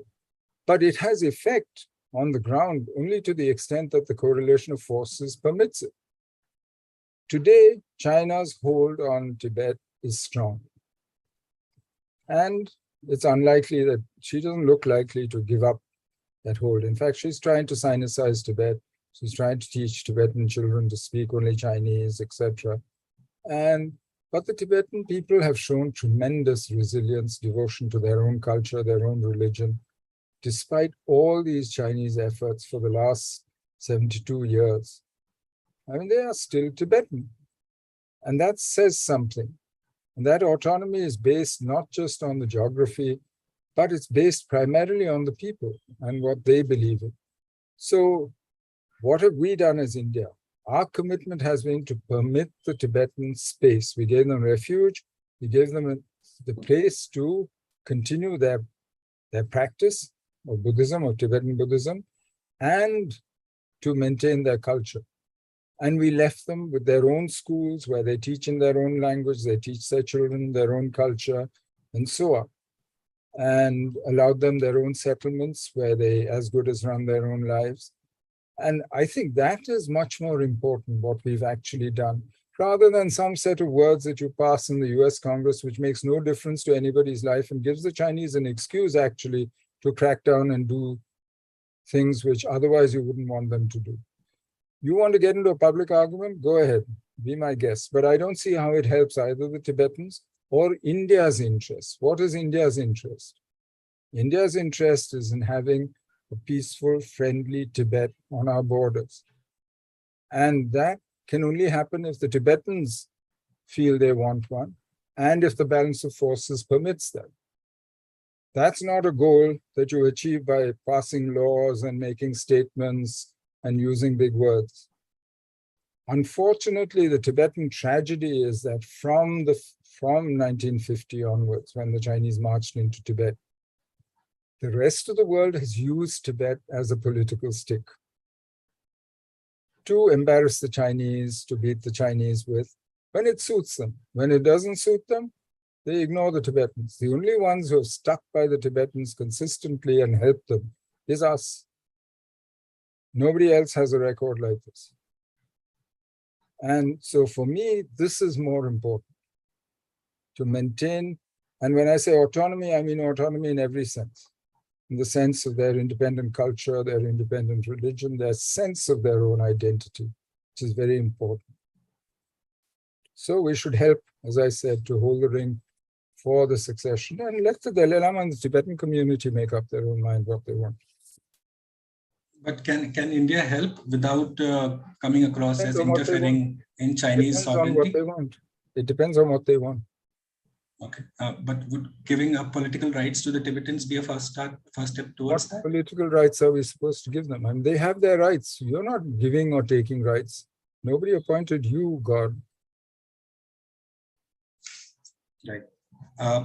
but it has effect on the ground only to the extent that the correlation of forces permits it. Today, China's hold on Tibet is strong. And it's unlikely that she doesn't look likely to give up that hold. In fact, she's trying to Sinicize Tibet. She's trying to teach Tibetan children to speak only Chinese, etc. But the Tibetan people have shown tremendous resilience, devotion to their own culture, their own religion, despite all these Chinese efforts for the last 72 years. I mean, they are still Tibetan. And that says something. And that autonomy is based not just on the geography, but it's based primarily on the people and what they believe in. So what have we done as India? Our commitment has been to permit the Tibetans space. We gave them refuge. We gave them the place to continue their practice of Buddhism, of Tibetan Buddhism, and to maintain their culture. And we left them with their own schools where they teach in their own language, they teach their children their own culture, and so on. And allowed them their own settlements where they as good as run their own lives. And I think that is much more important, what we've actually done, rather than some set of words that you pass in the US Congress, which makes no difference to anybody's life and gives the Chinese an excuse actually to crack down and do things which otherwise you wouldn't want them to do. You want to get into a public argument? Go ahead, be my guest. But I don't see how it helps either the Tibetans or India's interest. What is India's interest? India's interest is in having a peaceful, friendly Tibet on our borders. And that can only happen if the Tibetans feel they want one, and if the balance of forces permits that. That's not a goal that you achieve by passing laws and making statements and using big words. Unfortunately, the Tibetan tragedy is that from 1950 onwards, when the Chinese marched into Tibet, the rest of the world has used Tibet as a political stick to embarrass the Chinese, to beat the Chinese with, when it suits them. When it doesn't suit them, they ignore the Tibetans. The only ones who have stuck by the Tibetans consistently and helped them is us. Nobody else has a record like this. And so for me, this is more important, to maintain, and when I say autonomy, I mean autonomy in every sense, in the sense of their independent culture, their independent religion, their sense of their own identity, which is very important. So we should help, as I said, to hold the ring for the succession and let the Dalai Lama and the Tibetan community make up their own mind what they want. But can India help without coming across as interfering in Chinese sovereignty? It depends on what they want. It depends on what they want. Okay, but would giving up political rights to the Tibetans be a first step towards that? What political rights are we supposed to give them? I mean, they have their rights. You're not giving or taking rights. Nobody appointed you, God. Right.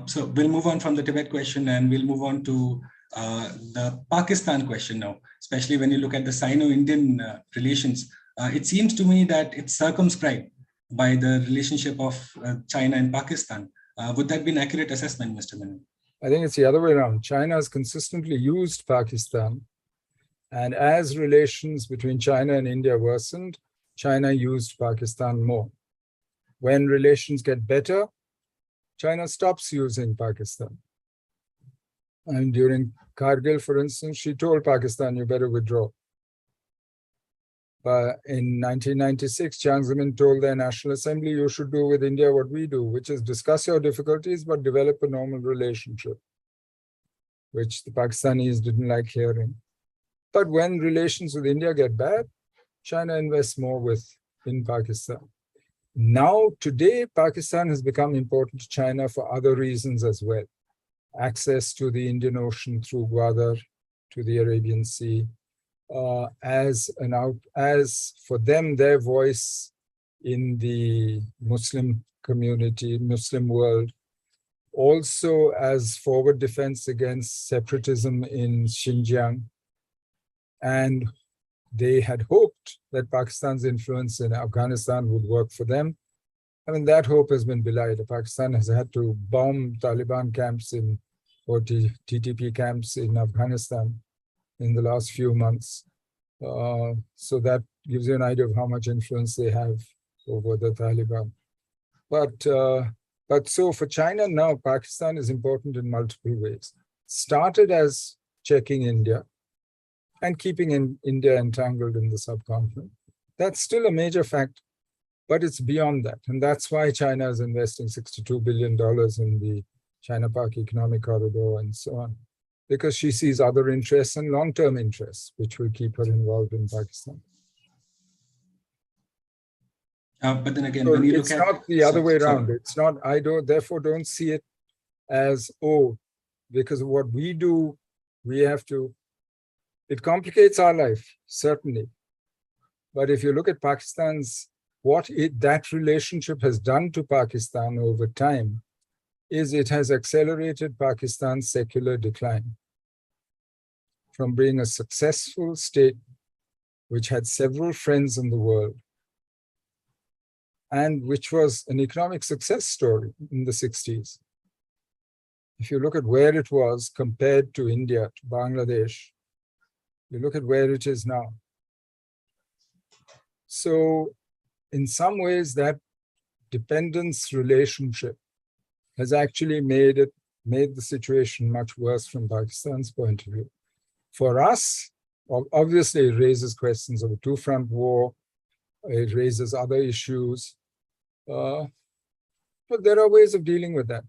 So we'll move on from the Tibet question and we'll move on to the Pakistan question now, especially when you look at the Sino-Indian relations. It seems to me that it's circumscribed by the relationship of China and Pakistan. Would that be an accurate assessment, Mr. Menon? I think it's the other way around. China has consistently used Pakistan, and as relations between China and India worsened, China used Pakistan more. When relations get better, China stops using Pakistan. And during Kargil, for instance, she told Pakistan, you better withdraw. But in 1996, Jiang Zemin told their National Assembly, you should do with India what we do, which is discuss your difficulties, but develop a normal relationship, which the Pakistanis didn't like hearing. But when relations with India get bad, China invests more in Pakistan. Now, today, Pakistan has become important to China for other reasons as well. Access to the Indian Ocean through Gwadar to the Arabian Sea, as for them, their voice in the Muslim community, Muslim world, also as forward defense against separatism in Xinjiang. And they had hoped that Pakistan's influence in Afghanistan would work for them. I mean, that hope has been belied. Pakistan has had to bomb Taliban camps or TTP camps in Afghanistan in the last few months. So that gives you an idea of how much influence they have over the Taliban. But so for China now, Pakistan is important in multiple ways. Started as checking India and keeping India entangled in the subcontinent. That's still a major fact, but it's beyond that. And that's why China is investing $62 billion in the China-Pak Economic Corridor and so on, because she sees other interests and long-term interests, which will keep her involved in Pakistan. But then again, so when you look it's at... It's not the other way around. It's not, therefore don't see it as, oh, because of what we do, we have to, it complicates our life, certainly. But if you look at Pakistan's, that relationship has done to Pakistan over time, is it has accelerated Pakistan's secular decline from being a successful state which had several friends in the world and which was an economic success story in the 60s. If you look at where it was compared to India, to Bangladesh, you look at where it is now. So in some ways, that dependence relationship has actually made the situation much worse from Pakistan's point of view. For us, obviously, it raises questions of a two-front war. It raises other issues. But there are ways of dealing with that.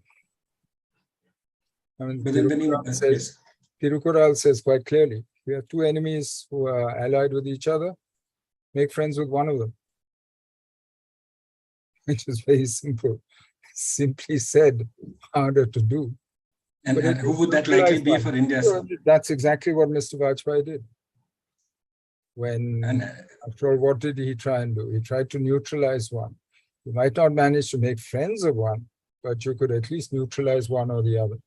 I mean, Tirukural says quite clearly, we have two enemies who are allied with each other, make friends with one of them, which is very simple. simply said, harder to do. And who would that likely be for India? So that's exactly what Mr. Vajpayee did. After all, what did he try and do? He tried to neutralize one. You might not manage to make friends of one, but you could at least neutralize one or the other.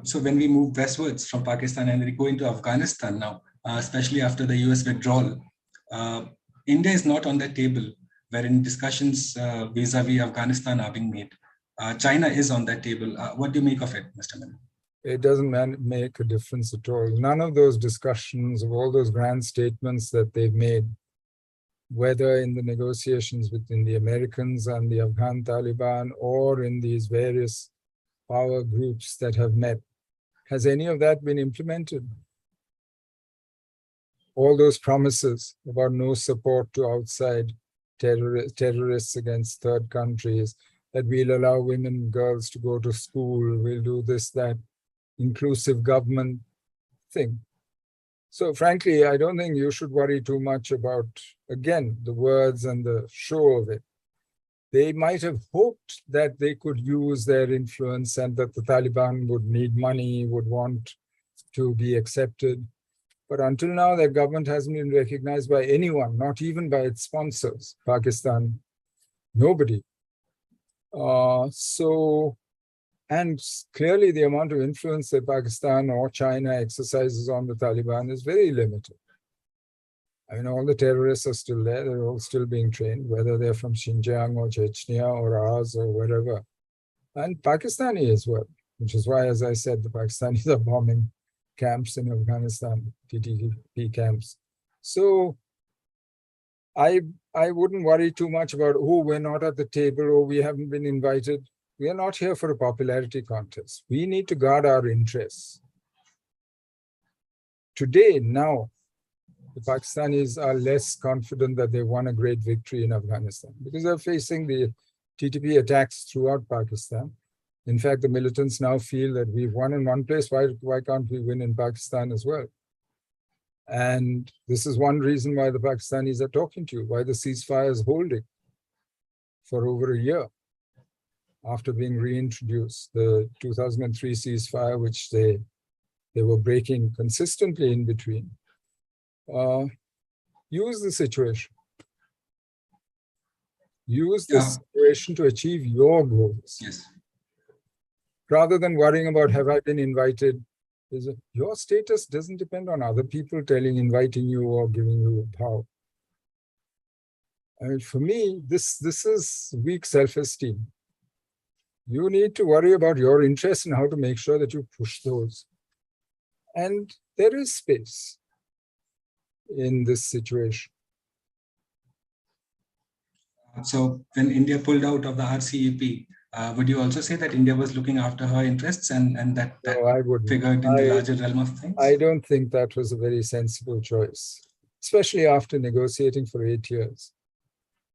So when we move westwards from Pakistan and we go into Afghanistan now, especially after the US withdrawal, India is not on the table wherein discussions vis-a-vis Afghanistan are being made. China is on that table. What do you make of it, Mr. Menon? It doesn't make a difference at all. None of those discussions, of all those grand statements that they've made, whether in the negotiations between the Americans and the Afghan Taliban or in these various power groups that have met, has any of that been implemented? All those promises about no support to outside terrorists against third countries, that we'll allow women and girls to go to school, we'll do this, that, inclusive government thing. So frankly, I don't think you should worry too much about, again, the words and the show of it. They might have hoped that they could use their influence and that the Taliban would need money, would want to be accepted. But until now, their government hasn't been recognized by anyone, not even by its sponsors, Pakistan, nobody. And clearly the amount of influence that Pakistan or China exercises on the Taliban is very limited. I mean, all the terrorists are still there. They're all still being trained, whether they're from Xinjiang or Chechnya or ours or wherever. And Pakistani as well, which is why, as I said, the Pakistanis are bombing camps in Afghanistan, TTP camps. So I wouldn't worry too much about, oh, we're not at the table, or we haven't been invited. We are not here for a popularity contest. We need to guard our interests. Today, now, the Pakistanis are less confident that they won a great victory in Afghanistan because they're facing the TTP attacks throughout Pakistan. In fact, the militants now feel that we've won in one place. Why can't we win in Pakistan as well? And this is one reason why the Pakistanis are talking to you, why the ceasefire is holding for over a year after being reintroduced. The 2003 ceasefire, which they were breaking consistently in between. Use the situation. Use the situation to achieve your goals. Yes. Rather than worrying about, have I been invited? Your status doesn't depend on other people inviting you or giving you power. I mean, for me, this is weak self-esteem. You need to worry about your interests and how to make sure that you push those. And there is space in this situation. So when India pulled out of the RCEP, would you also say that India was looking after her interests and that figured in the larger realm of things? I don't think that was a very sensible choice, especially after negotiating for 8 years.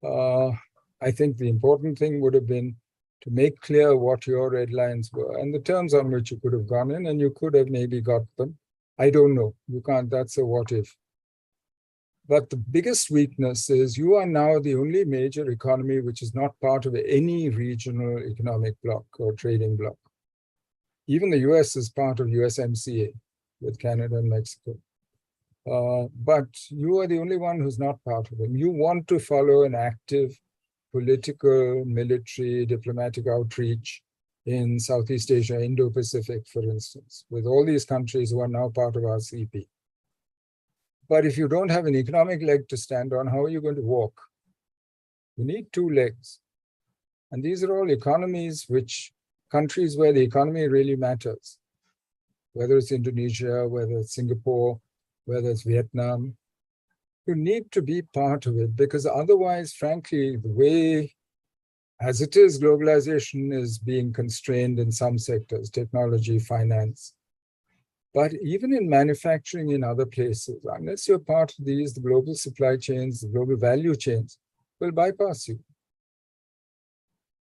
I think the important thing would have been to make clear what your red lines were and the terms on which you could have gone in, and you could have maybe got them. I don't know. You can't. That's a what if. But the biggest weakness is you are now the only major economy which is not part of any regional economic bloc or trading bloc. Even the US is part of USMCA with Canada and Mexico. But you are the only one who's not part of them. You want to follow an active political, military, diplomatic outreach in Southeast Asia, Indo-Pacific, for instance, with all these countries who are now part of RCEP. But if you don't have an economic leg to stand on, how are you going to walk? You need two legs. And these are all economies countries where the economy really matters, whether it's Indonesia, whether it's Singapore, whether it's Vietnam. You need to be part of it because otherwise, frankly, the way as it is, globalization is being constrained in some sectors, technology, finance. But even in manufacturing in other places, unless you're part of these, the global supply chains, the global value chains will bypass you.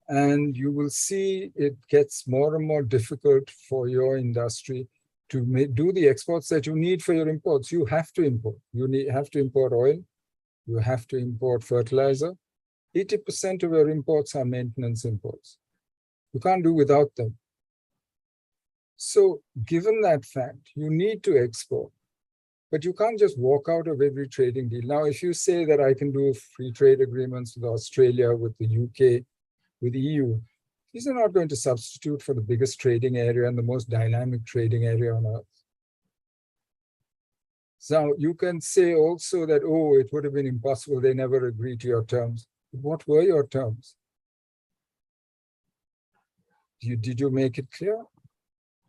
And you will see it gets more and more difficult for your industry to do the exports that you need for your imports. You have to import. You have to import oil. You have to import fertilizer. 80% of your imports are maintenance imports. You can't do without them. So given that fact, you need to export, but you can't just walk out of every trading deal. Now, if you say that I can do free trade agreements with Australia, with the UK, with the EU, these are not going to substitute for the biggest trading area and the most dynamic trading area on earth. So you can say also that, oh, it would have been impossible, they never agreed to your terms. What were your terms? Did you make it clear?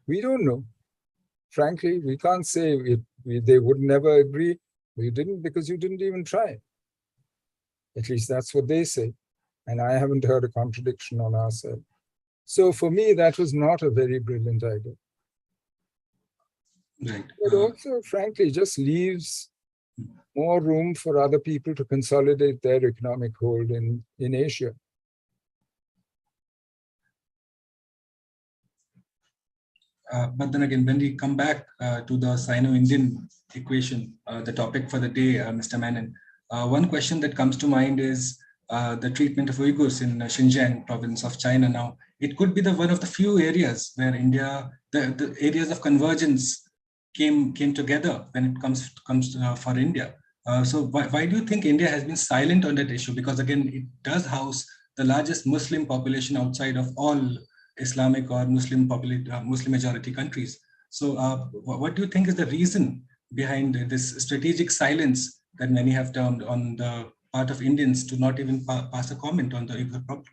We don't know. Frankly, we can't say they would never agree. We didn't because you didn't even try. At least that's what they say. And I haven't heard a contradiction on our side. So for me, that was not a very brilliant idea. Right. It also, frankly, just leaves more room for other people to consolidate their economic hold in Asia. But then again, when we come back to the Sino-Indian equation, the topic for the day, Mr. Menon, one question that comes to mind is the treatment of Uyghurs in Xinjiang province of China. Now, it could be one of the few areas where India, the areas of convergence came together when it comes for India. So why do you think India has been silent on that issue? Because again, it does house the largest Muslim population outside of all Islamic or Muslim majority countries. So what do you think is the reason behind this strategic silence that many have termed on the part of Indians to not even pass a comment on the Uyghur problem?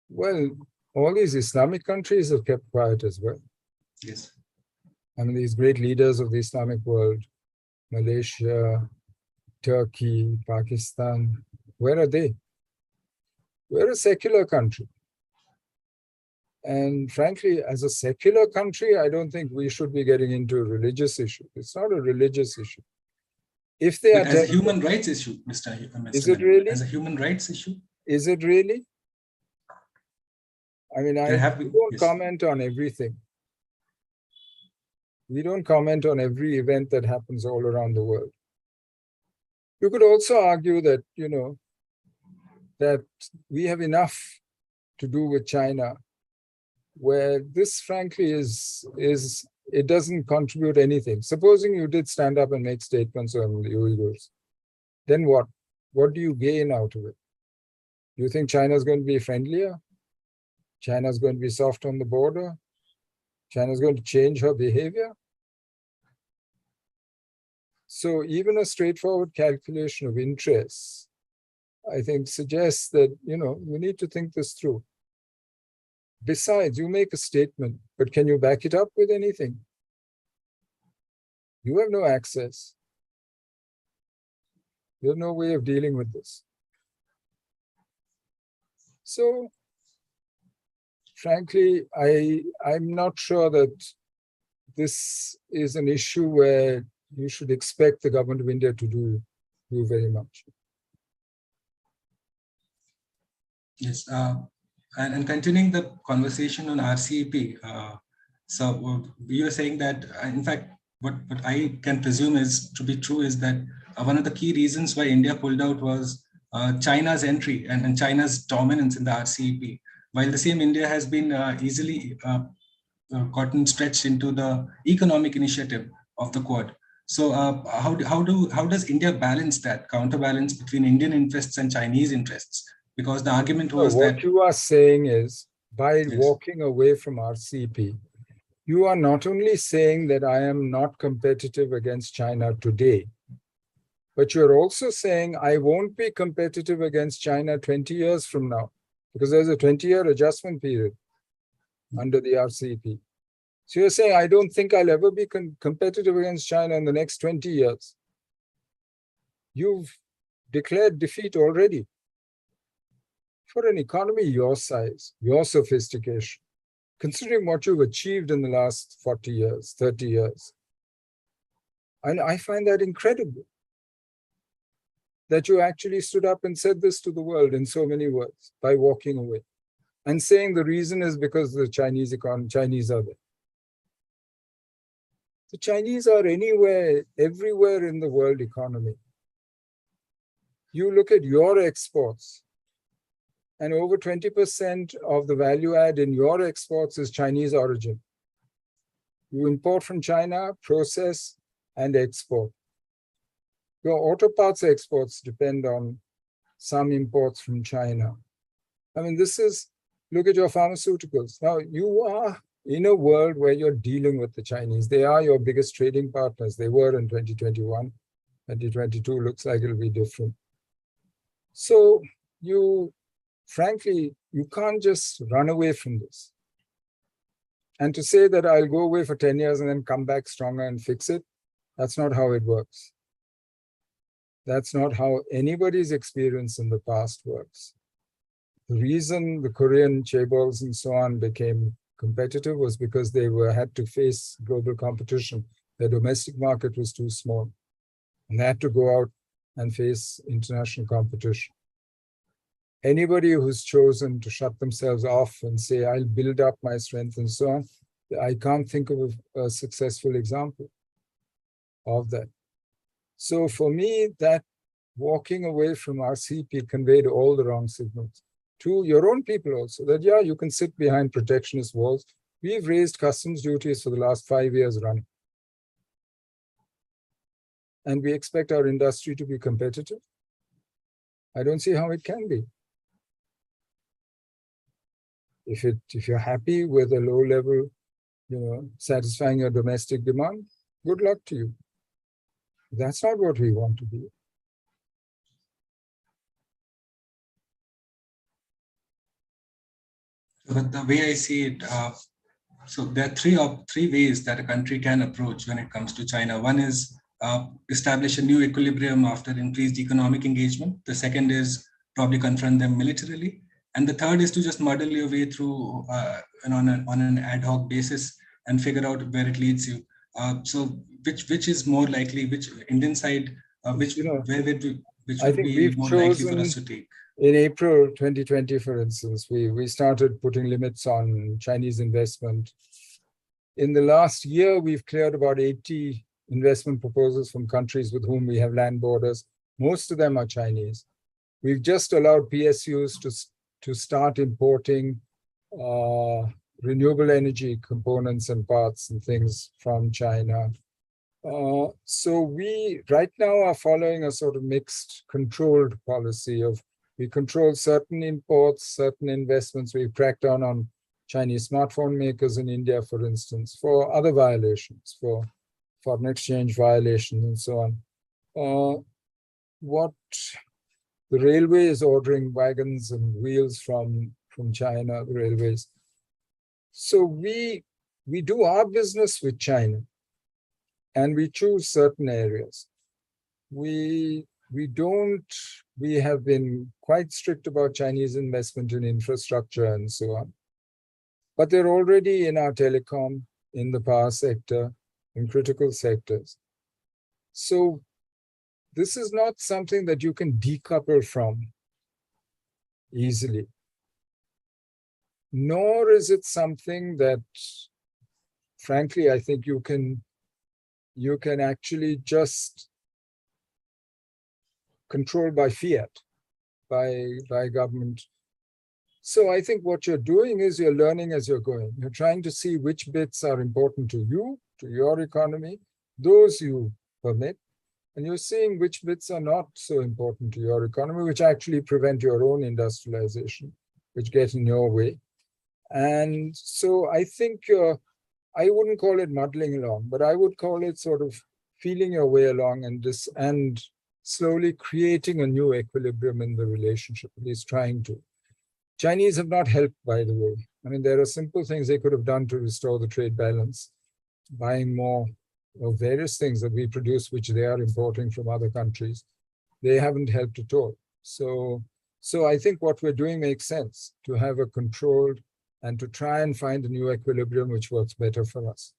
Well, all these Islamic countries have kept quiet as well. Yes. I mean, these great leaders of the Islamic world, Malaysia, Turkey, Pakistan, where are they? We're a secular country. And frankly, as a secular country, I don't think we should be getting into a religious issue. It's not a religious issue. If they but are as a human rights issue, Mr. Is it really? As a human rights issue? Is it really? I mean, we don't comment on everything. We don't comment on every event that happens all around the world. You could also argue that, that we have enough to do with China, where this, frankly, it doesn't contribute anything. Supposing you did stand up and make statements on the Uyghurs, then what? What do you gain out of it? Do you think China's going to be friendlier? China's going to be soft on the border? China's going to change her behavior? So even a straightforward calculation of interests, I think, suggests that, you need to think this through. Besides, you make a statement, but can you back it up with anything? You have no access. There's no way of dealing with this. So, frankly, I'm not sure that this is an issue where you should expect the government of India to do very much. Yes, and continuing the conversation on RCEP, so you were saying that, in fact, what I can presume is to be true is that one of the key reasons why India pulled out was China's entry and China's dominance in the RCEP, while the same India has been easily gotten stretched into the economic initiative of the Quad. So how does India balance that counterbalance between Indian interests and Chinese interests? Because the argument was what you are saying is, by walking away from RCEP, you are not only saying that I am not competitive against China today, but you're also saying I won't be competitive against China 20 years from now, because there's a 20-year adjustment period under the RCEP. So you're saying I don't think I'll ever be competitive against China in the next 20 years. You've declared defeat already. For an economy your size, your sophistication, considering what you've achieved in the last 40 years, 30 years, and I find that incredible that you actually stood up and said this to the world in so many words by walking away and saying the reason is because the Chinese are there. The Chinese are everywhere in the world economy. You look at your exports. and over 20% of the value add in your exports is Chinese origin. You import from China, process, and export. Your auto parts exports depend on some imports from China. I mean, look at your pharmaceuticals. Now, you are in a world where you're dealing with the Chinese. They are your biggest trading partners. They were in 2021. 2022 looks like it'll be different. So frankly, you can't just run away from this. And to say that I'll go away for 10 years and then come back stronger and fix it, that's not how it works. That's not how anybody's experience in the past works. The reason the Korean chaebols and so on became competitive was because they had to face global competition. Their domestic market was too small. And they had to go out and face international competition. Anybody who's chosen to shut themselves off and say, I'll build up my strength and so on, I can't think of a successful example of that. So for me, that walking away from RCEP conveyed all the wrong signals to your own people also, that, yeah, you can sit behind protectionist walls. We've raised customs duties for the last 5 years running. And we expect our industry to be competitive. I don't see how it can be. If you're happy with a low level, satisfying your domestic demand, good luck to you. That's not what we want to be. But the way I see it, so there are three ways that a country can approach when it comes to China. One is establish a new equilibrium after increased economic engagement. The second is probably confront them militarily. And the third is to just muddle your way through on an ad hoc basis and figure out where it leads you. So which is more likely, which Indian side, which would be more likely for us to take? In April 2020, for instance, we started putting limits on Chinese investment. In the last year, we've cleared about 80 investment proposals from countries with whom we have land borders. Most of them are Chinese. We've just allowed PSUs to start importing renewable energy components and parts and things from China. So we right now are following a sort of mixed controlled policy of we control certain imports, certain investments. We've cracked down on Chinese smartphone makers in India, for instance, for other violations, for foreign exchange violations and so on. What the railway is ordering wagons and wheels from China, the railways. So we do our business with China and we choose certain areas. We have been quite strict about Chinese investment in infrastructure and so on. But they're already in our telecom, in the power sector, in critical sectors. So this is not something that you can decouple from easily. Nor is it something that, frankly, I think you can actually just control by fiat, by government. So I think what you're doing is you're learning as you're going. You're trying to see which bits are important to you, to your economy, those you permit, and you're seeing which bits are not so important to your economy, which actually prevent your own industrialization, which get in your way. And so I think I wouldn't call it muddling along, but I would call it sort of feeling your way along and slowly creating a new equilibrium in the relationship, at least trying to. Chinese have not helped, by the way. I mean, there are simple things they could have done to restore the trade balance, buying more of various things that we produce, which they are importing from other countries. They haven't helped at all. So I think what we're doing makes sense, to have a controlled and to try and find a new equilibrium which works better for us.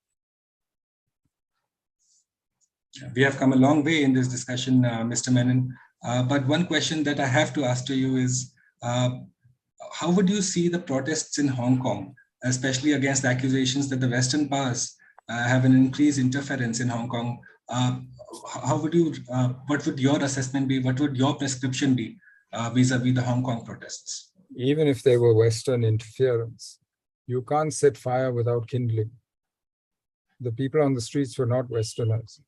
We have come a long way in this discussion, Mr. Menon. But one question that I have to ask to you is, how would you see the protests in Hong Kong, especially against the accusations that the Western powers have an increased interference in Hong Kong? What would your assessment be? What would your prescription be vis-a-vis the Hong Kong protests? even if they were Western interference. You can't set fire without kindling. The people on the streets were not Westerners.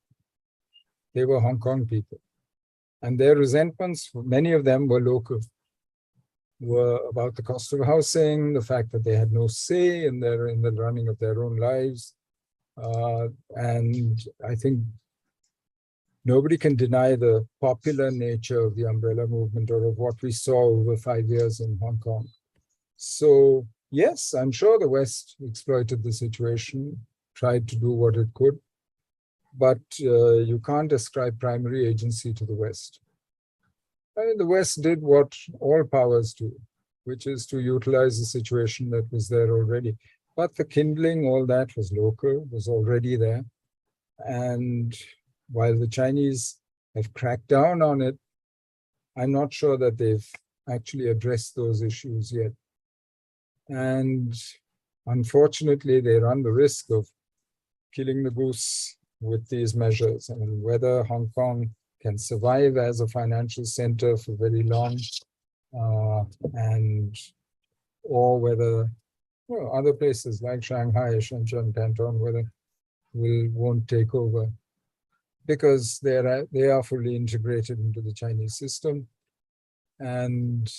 They were Hong Kong people. And their resentments, many of them were local, were about the cost of housing, the fact that they had no say in the running of their own lives. And I think nobody can deny the popular nature of the umbrella movement or of what we saw over 5 years in Hong Kong. So yes, I'm sure the West exploited the situation, tried to do what it could, but you can't ascribe primary agency to the West. I mean, the West did what all powers do, which is to utilize the situation that was there already. But the kindling, all that was local, was already there. And while the Chinese have cracked down on it, I'm not sure that they've actually addressed those issues yet. And unfortunately, they run the risk of killing the goose with these measures. I mean, whether Hong Kong can survive as a financial center for very long, or whether other places like Shanghai, Shenzhen, Canton, whether won't take over, because they are fully integrated into the Chinese system. And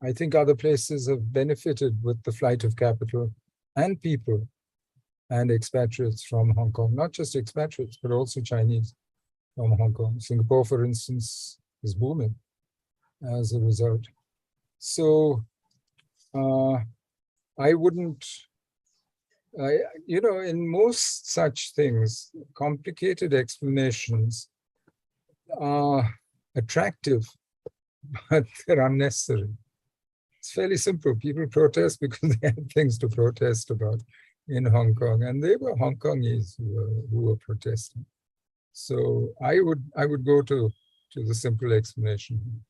I think other places have benefited with the flight of capital and people and expatriates from Hong Kong, not just expatriates, but also Chinese from Hong Kong. Singapore, for instance, is booming as a result. So I wouldn't, in most such things, complicated explanations are attractive, but they're unnecessary. It's fairly simple. People protest because they had things to protest about in Hong Kong, and they were Hong Kongese who were protesting. So I would go to the simple explanation.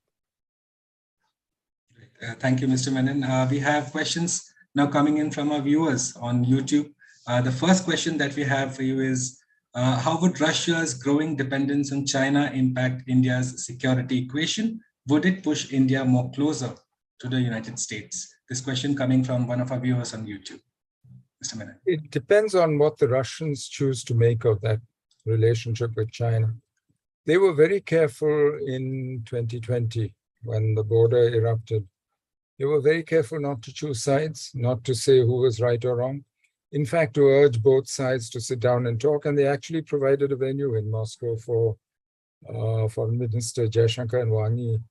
Thank you, Mr. Menon. We have questions now coming in from our viewers on YouTube. The first question that we have for you is, how would Russia's growing dependence on China impact India's security equation? Would it push India more closer to the United States? This question coming from one of our viewers on YouTube. Mr. Menon. It depends on what the Russians choose to make of that relationship with China. They were very careful in 2020 when the border erupted. They were very careful not to choose sides, not to say who was right or wrong. In fact, to urge both sides to sit down and talk, and they actually provided a venue in Moscow for Foreign Minister Jaishankar and Wang Yi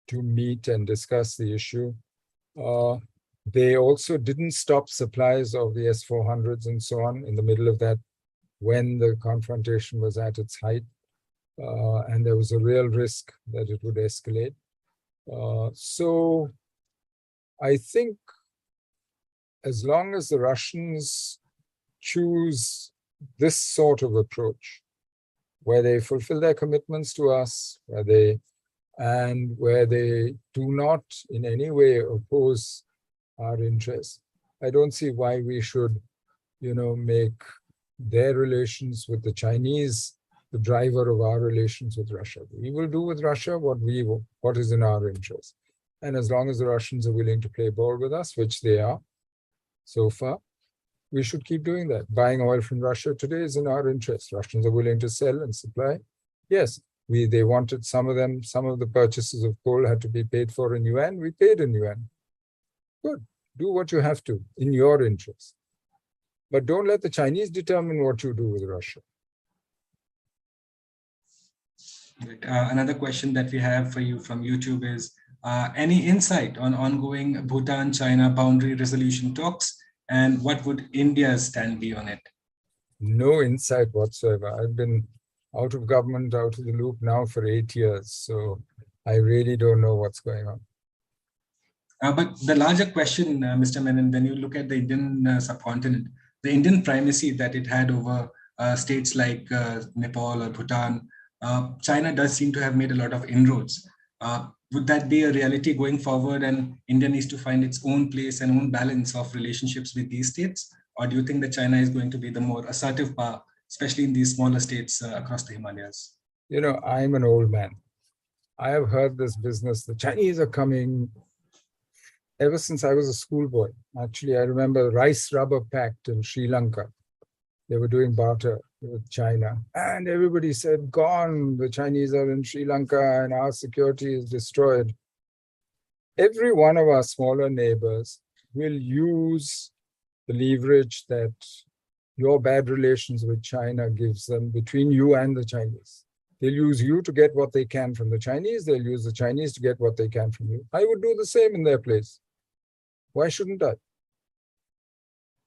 to meet and discuss the issue. They also didn't stop supplies of the S-400s and so on in the middle of that when the confrontation was at its height. And there was a real risk that it would escalate. So I think as long as the Russians choose this sort of approach, where they fulfill their commitments to us, where they do not in any way oppose our interests, I don't see why we should, make their relations with the Chinese the driver of our relations with Russia. We will do with Russia what is in our interest. And as long as the Russians are willing to play ball with us, which they are so far, we should keep doing that. Buying oil from Russia today is in our interest. Russians are willing to sell and supply. Yes, they wanted some of the purchases of coal had to be paid for in yuan. We paid in yuan. Good. Do what you have to in your interest. But don't let the Chinese determine what you do with Russia. Another question that we have for you from YouTube is, any insight on ongoing Bhutan-China boundary resolution talks, and what would India's stand be on it? No insight whatsoever. I've been out of government, out of the loop now for 8 years, so I really don't know what's going on. But the larger question, Mr. Menon, when you look at the Indian subcontinent, the Indian primacy that it had over states like Nepal or Bhutan, China does seem to have made a lot of inroads. Would that be a reality going forward, and India needs to find its own place and own balance of relationships with these states? Or do you think that China is going to be the more assertive power, especially in these smaller states across the Himalayas? I'm an old man. I have heard this business, the Chinese are coming ever since I was a schoolboy. Actually, I remember the Rice Rubber Pact in Sri Lanka. They were doing barter with China. And everybody said, gone, the Chinese are in Sri Lanka and our security is destroyed. Every one of our smaller neighbors will use the leverage that your bad relations with China gives them between you and the Chinese. They'll use you to get what they can from the Chinese. They'll use the Chinese to get what they can from you. I would do the same in their place. Why shouldn't I?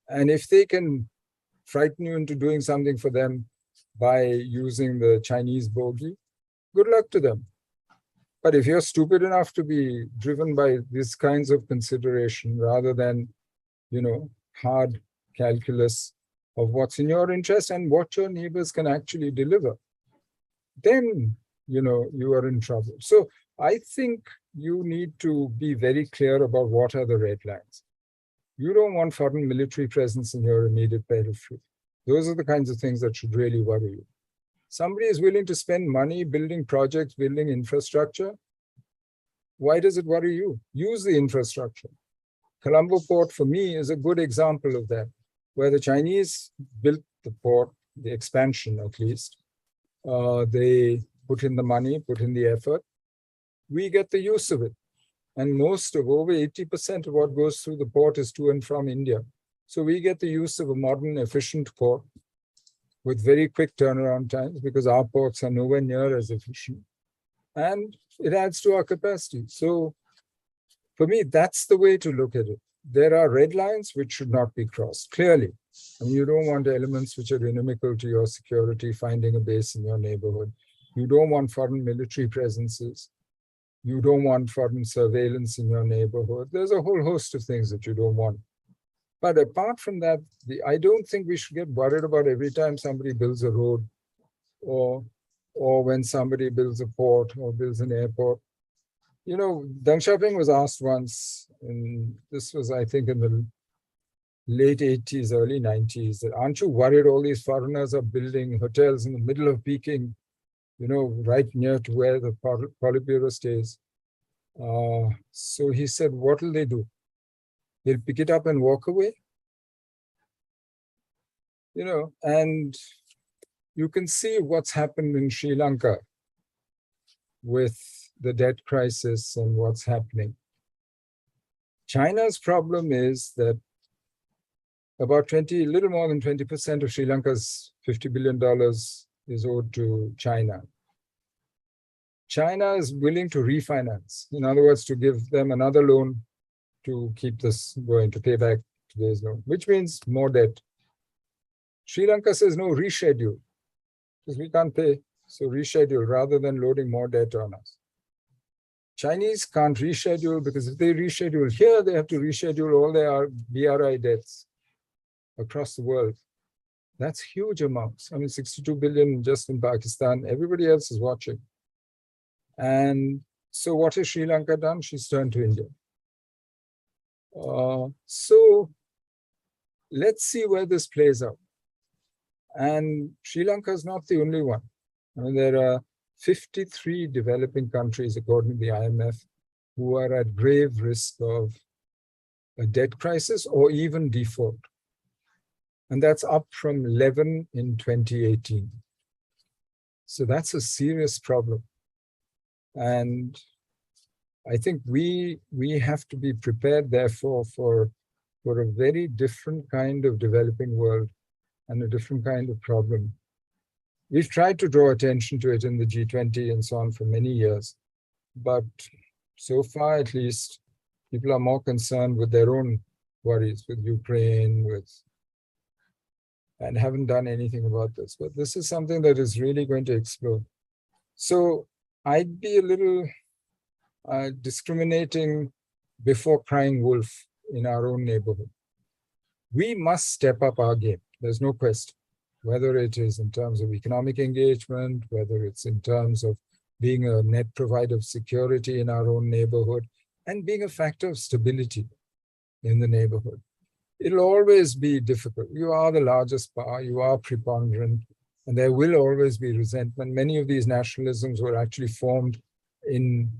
And if they can frighten you into doing something for them by using the Chinese bogey, good luck to them. But if you're stupid enough to be driven by these kinds of consideration rather than, hard calculus of what's in your interest and what your neighbors can actually deliver, then, you are in trouble. So I think you need to be very clear about what are the red lines. You don't want foreign military presence in your immediate periphery. Those are the kinds of things that should really worry you. Somebody is willing to spend money building projects, building infrastructure. Why does it worry you? Use the infrastructure. Colombo Port, for me, is a good example of that, where the Chinese built the port, the expansion at least. They put in the money, put in the effort. We get the use of it. And most of, over 80% of what goes through the port is to and from India. So we get the use of a modern, efficient port with very quick turnaround times because our ports are nowhere near as efficient. And it adds to our capacity. So for me, that's the way to look at it. There are red lines which should not be crossed, clearly. And you don't want elements which are inimical to your security finding a base in your neighborhood. You don't want foreign military presences. You don't want foreign surveillance in your neighborhood. There's a whole host of things that you don't want. But apart from that, I don't think we should get worried about every time somebody builds a road or when somebody builds a port or builds an airport. Deng Xiaoping was asked once, and this was, I think, in the late 80s, early 90s, that aren't you worried all these foreigners are building hotels in the middle of Peking, right near to where the Politburo stays? So he said, what will they do? They'll pick it up and walk away? And you can see what's happened in Sri Lanka with the debt crisis and what's happening. China's problem is that about a little more than 20% of Sri Lanka's $50 billion is owed to China. China is willing to refinance. In other words, to give them another loan to keep this going, to pay back today's loan, which means more debt. Sri Lanka says, no, reschedule, because we can't pay. So reschedule rather than loading more debt on us. Chinese can't reschedule because if they reschedule here, they have to reschedule all their BRI debts across the world. That's huge amounts. 62 billion just in Pakistan. Everybody else is watching. And so what has Sri Lanka done? She's turned to India. So let's see where this plays out. And Sri Lanka is not the only one. There are 53 developing countries, according to the IMF, who are at grave risk of a debt crisis or even default. And that's up from 11 in 2018. So that's a serious problem. And I think we have to be prepared, therefore, for a very different kind of developing world and a different kind of problem. We've tried to draw attention to it in the G20 and so on for many years. But so far, at least, people are more concerned with their own worries, with Ukraine, and haven't done anything about this. But this is something that is really going to explode. So I'd be a little discriminating before crying wolf in our own neighborhood. We must step up our game. There's no question, whether it is in terms of economic engagement, whether it's in terms of being a net provider of security in our own neighborhood, and being a factor of stability in the neighborhood. It'll always be difficult. You are the largest power, you are preponderant, and there will always be resentment. Many of these nationalisms were actually formed in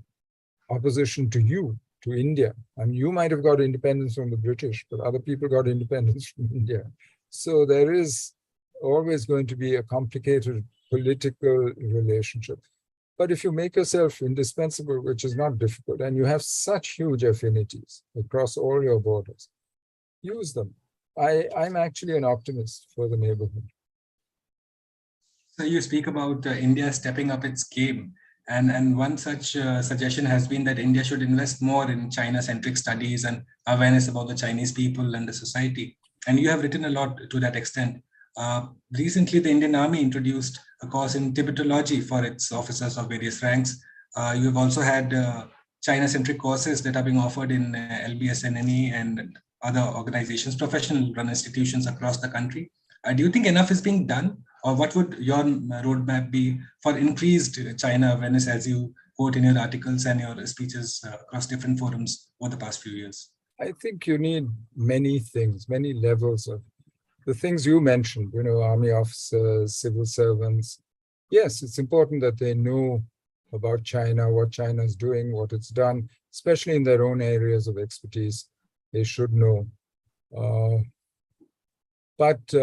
opposition to you, to India. And you might have got independence from the British, but other people got independence from India. So there is always going to be a complicated political relationship. But if you make yourself indispensable, which is not difficult, and you have such huge affinities across all your borders, use them. I'm actually an optimist for the neighborhood. So you speak about India stepping up its game. And one such suggestion has been that India should invest more in China-centric studies and awareness about the Chinese people and the society. And you have written a lot to that extent. Recently, the Indian Army introduced a course in Tibetology for its officers of various ranks. You have also had China-centric courses that are being offered in LBSNNE and other organizations, professional-run institutions across the country. Do you think enough is being done? Or what would your roadmap be for increased China awareness, as you quote in your articles and your speeches across different forums over the past few years? I think you need many things, many levels of the things you mentioned, army officers, civil servants. Yes, it's important that they know about China, what China is doing, what it's done, especially in their own areas of expertise. They should know. But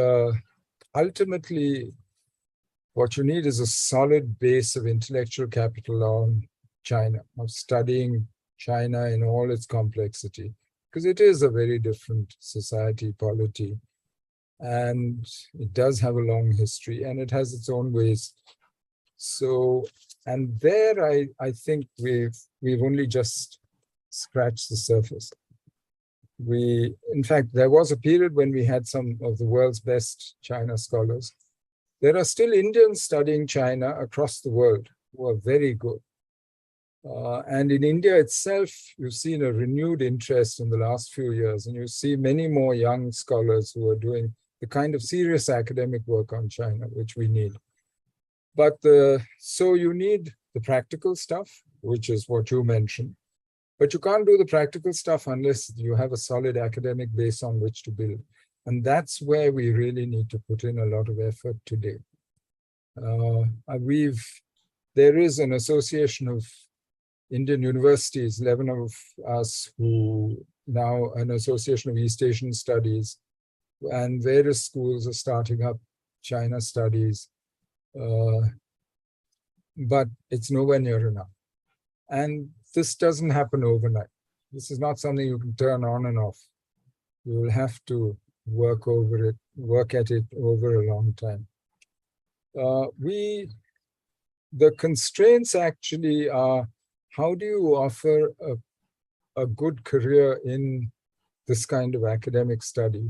ultimately, what you need is a solid base of intellectual capital on China, of studying China in all its complexity, because it is a very different society, polity, and it does have a long history, and it has its own ways. So, and there I think we've only just scratched the surface. In fact, there was a period when we had some of the world's best China scholars. There are still Indians studying China across the world who are very good. And in India itself, you've seen a renewed interest in the last few years, and you see many more young scholars who are doing the kind of serious academic work on China, which we need. But so you need the practical stuff, which is what you mentioned. But you can't do the practical stuff unless you have a solid academic base on which to build. And that's where we really need to put in a lot of effort today. There is an association of Indian universities, 11 of us who now an association of East Asian studies, and various schools are starting up China studies, but it's nowhere near enough. And this doesn't happen overnight. This is not something you can turn on and off. You will have to work at it over a long time. The constraints actually are, how do you offer a good career in this kind of academic study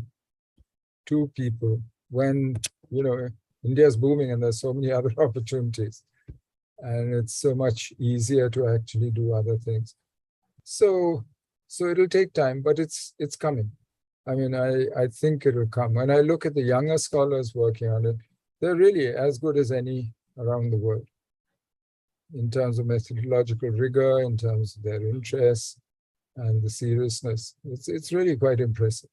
to people when, India is booming and there's so many other opportunities, and it's so much easier to actually do other things. So it'll take time, but it's coming. I mean, I think it'll come. When I look at the younger scholars working on it, they're really as good as any around the world in terms of methodological rigor, in terms of their interests and the seriousness. It's really quite impressive.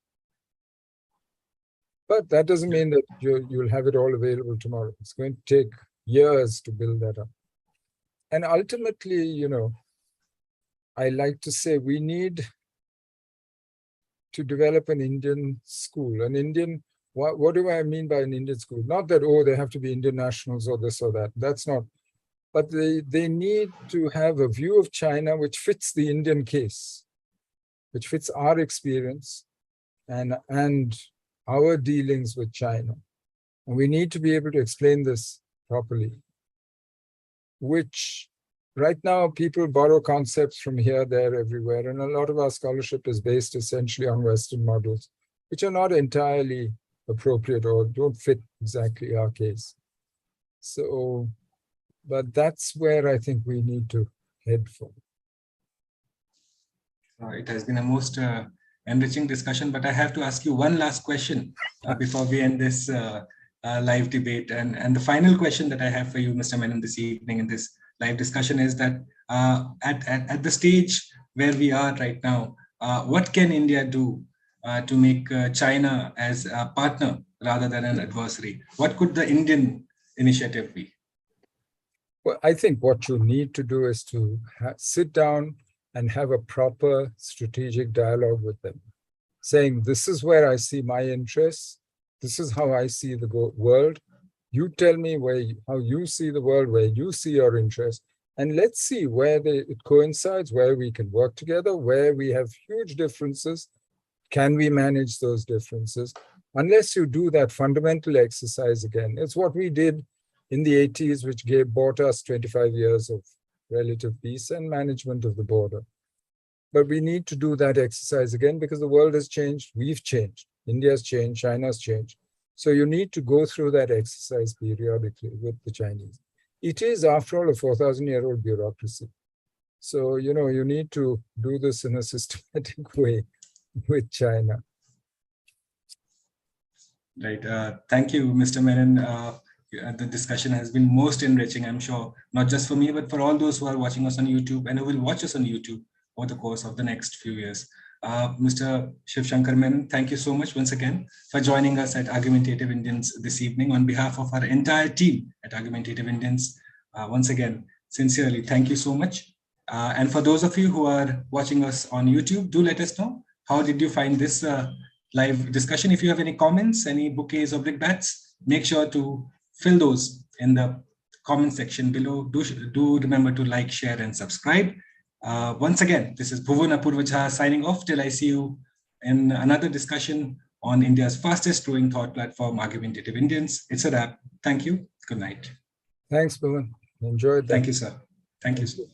But that doesn't mean that you'll have it all available tomorrow. It's going to take years to build that up. And ultimately, I like to say we need to develop an Indian school, what do I mean by an Indian school? Not that, they have to be Indian nationals or this or that. That's not. But they need to have a view of China which fits the Indian case, which fits our experience and our dealings with China. And we need to be able to explain this properly, which right now people borrow concepts from here, there, everywhere. And a lot of our scholarship is based essentially on Western models, which are not entirely appropriate or don't fit exactly our case. So, but that's where I think we need to head for. It has been a most enriching discussion, but I have to ask you one last question before we end this live debate. And the final question that I have for you, Mr. Menon, this evening in this live discussion is that at the stage where we are right now, what can India do to make China as a partner rather than an adversary? What could the Indian initiative be? Well, I think what you need to do is to sit down and have a proper strategic dialogue with them, saying, this is where I see my interests. This is how I see the world. You tell me how you see the world, where you see your interests, and let's see where it coincides, where we can work together, where we have huge differences. Can we manage those differences? Unless you do that fundamental exercise again, it's what we did in the 80s, which bought us 25 years of relative peace and management of the border. But we need to do that exercise again because the world has changed, we've changed, India's changed, China's changed. So you need to go through that exercise periodically with the Chinese. It is, after all, a 4,000-year-old bureaucracy. So, you need to do this in a systematic way with China. Right. Thank you, Mr. Menon. The discussion has been most enriching, I'm sure, not just for me, but for all those who are watching us on YouTube and who will watch us on YouTube over the course of the next few years. Mr. Shivshankar Menon, thank you so much once again for joining us at Argumentative Indians this evening. On behalf of our entire team at Argumentative Indians, once again, sincerely, thank you so much. And for those of you who are watching us on YouTube, do let us know, how did you find this live discussion? If you have any comments, any bouquets or brickbats, make sure to fill those in the comment section below. Do remember to like, share, and subscribe. Once again, this is Bhuvan Apurva signing off till I see you in another discussion on India's fastest growing thought platform, Argumentative Indians. It's a wrap. Thank you. Good night. Thanks, Bhuvan. Enjoyed that. Thank you, sir. Thank you, sir.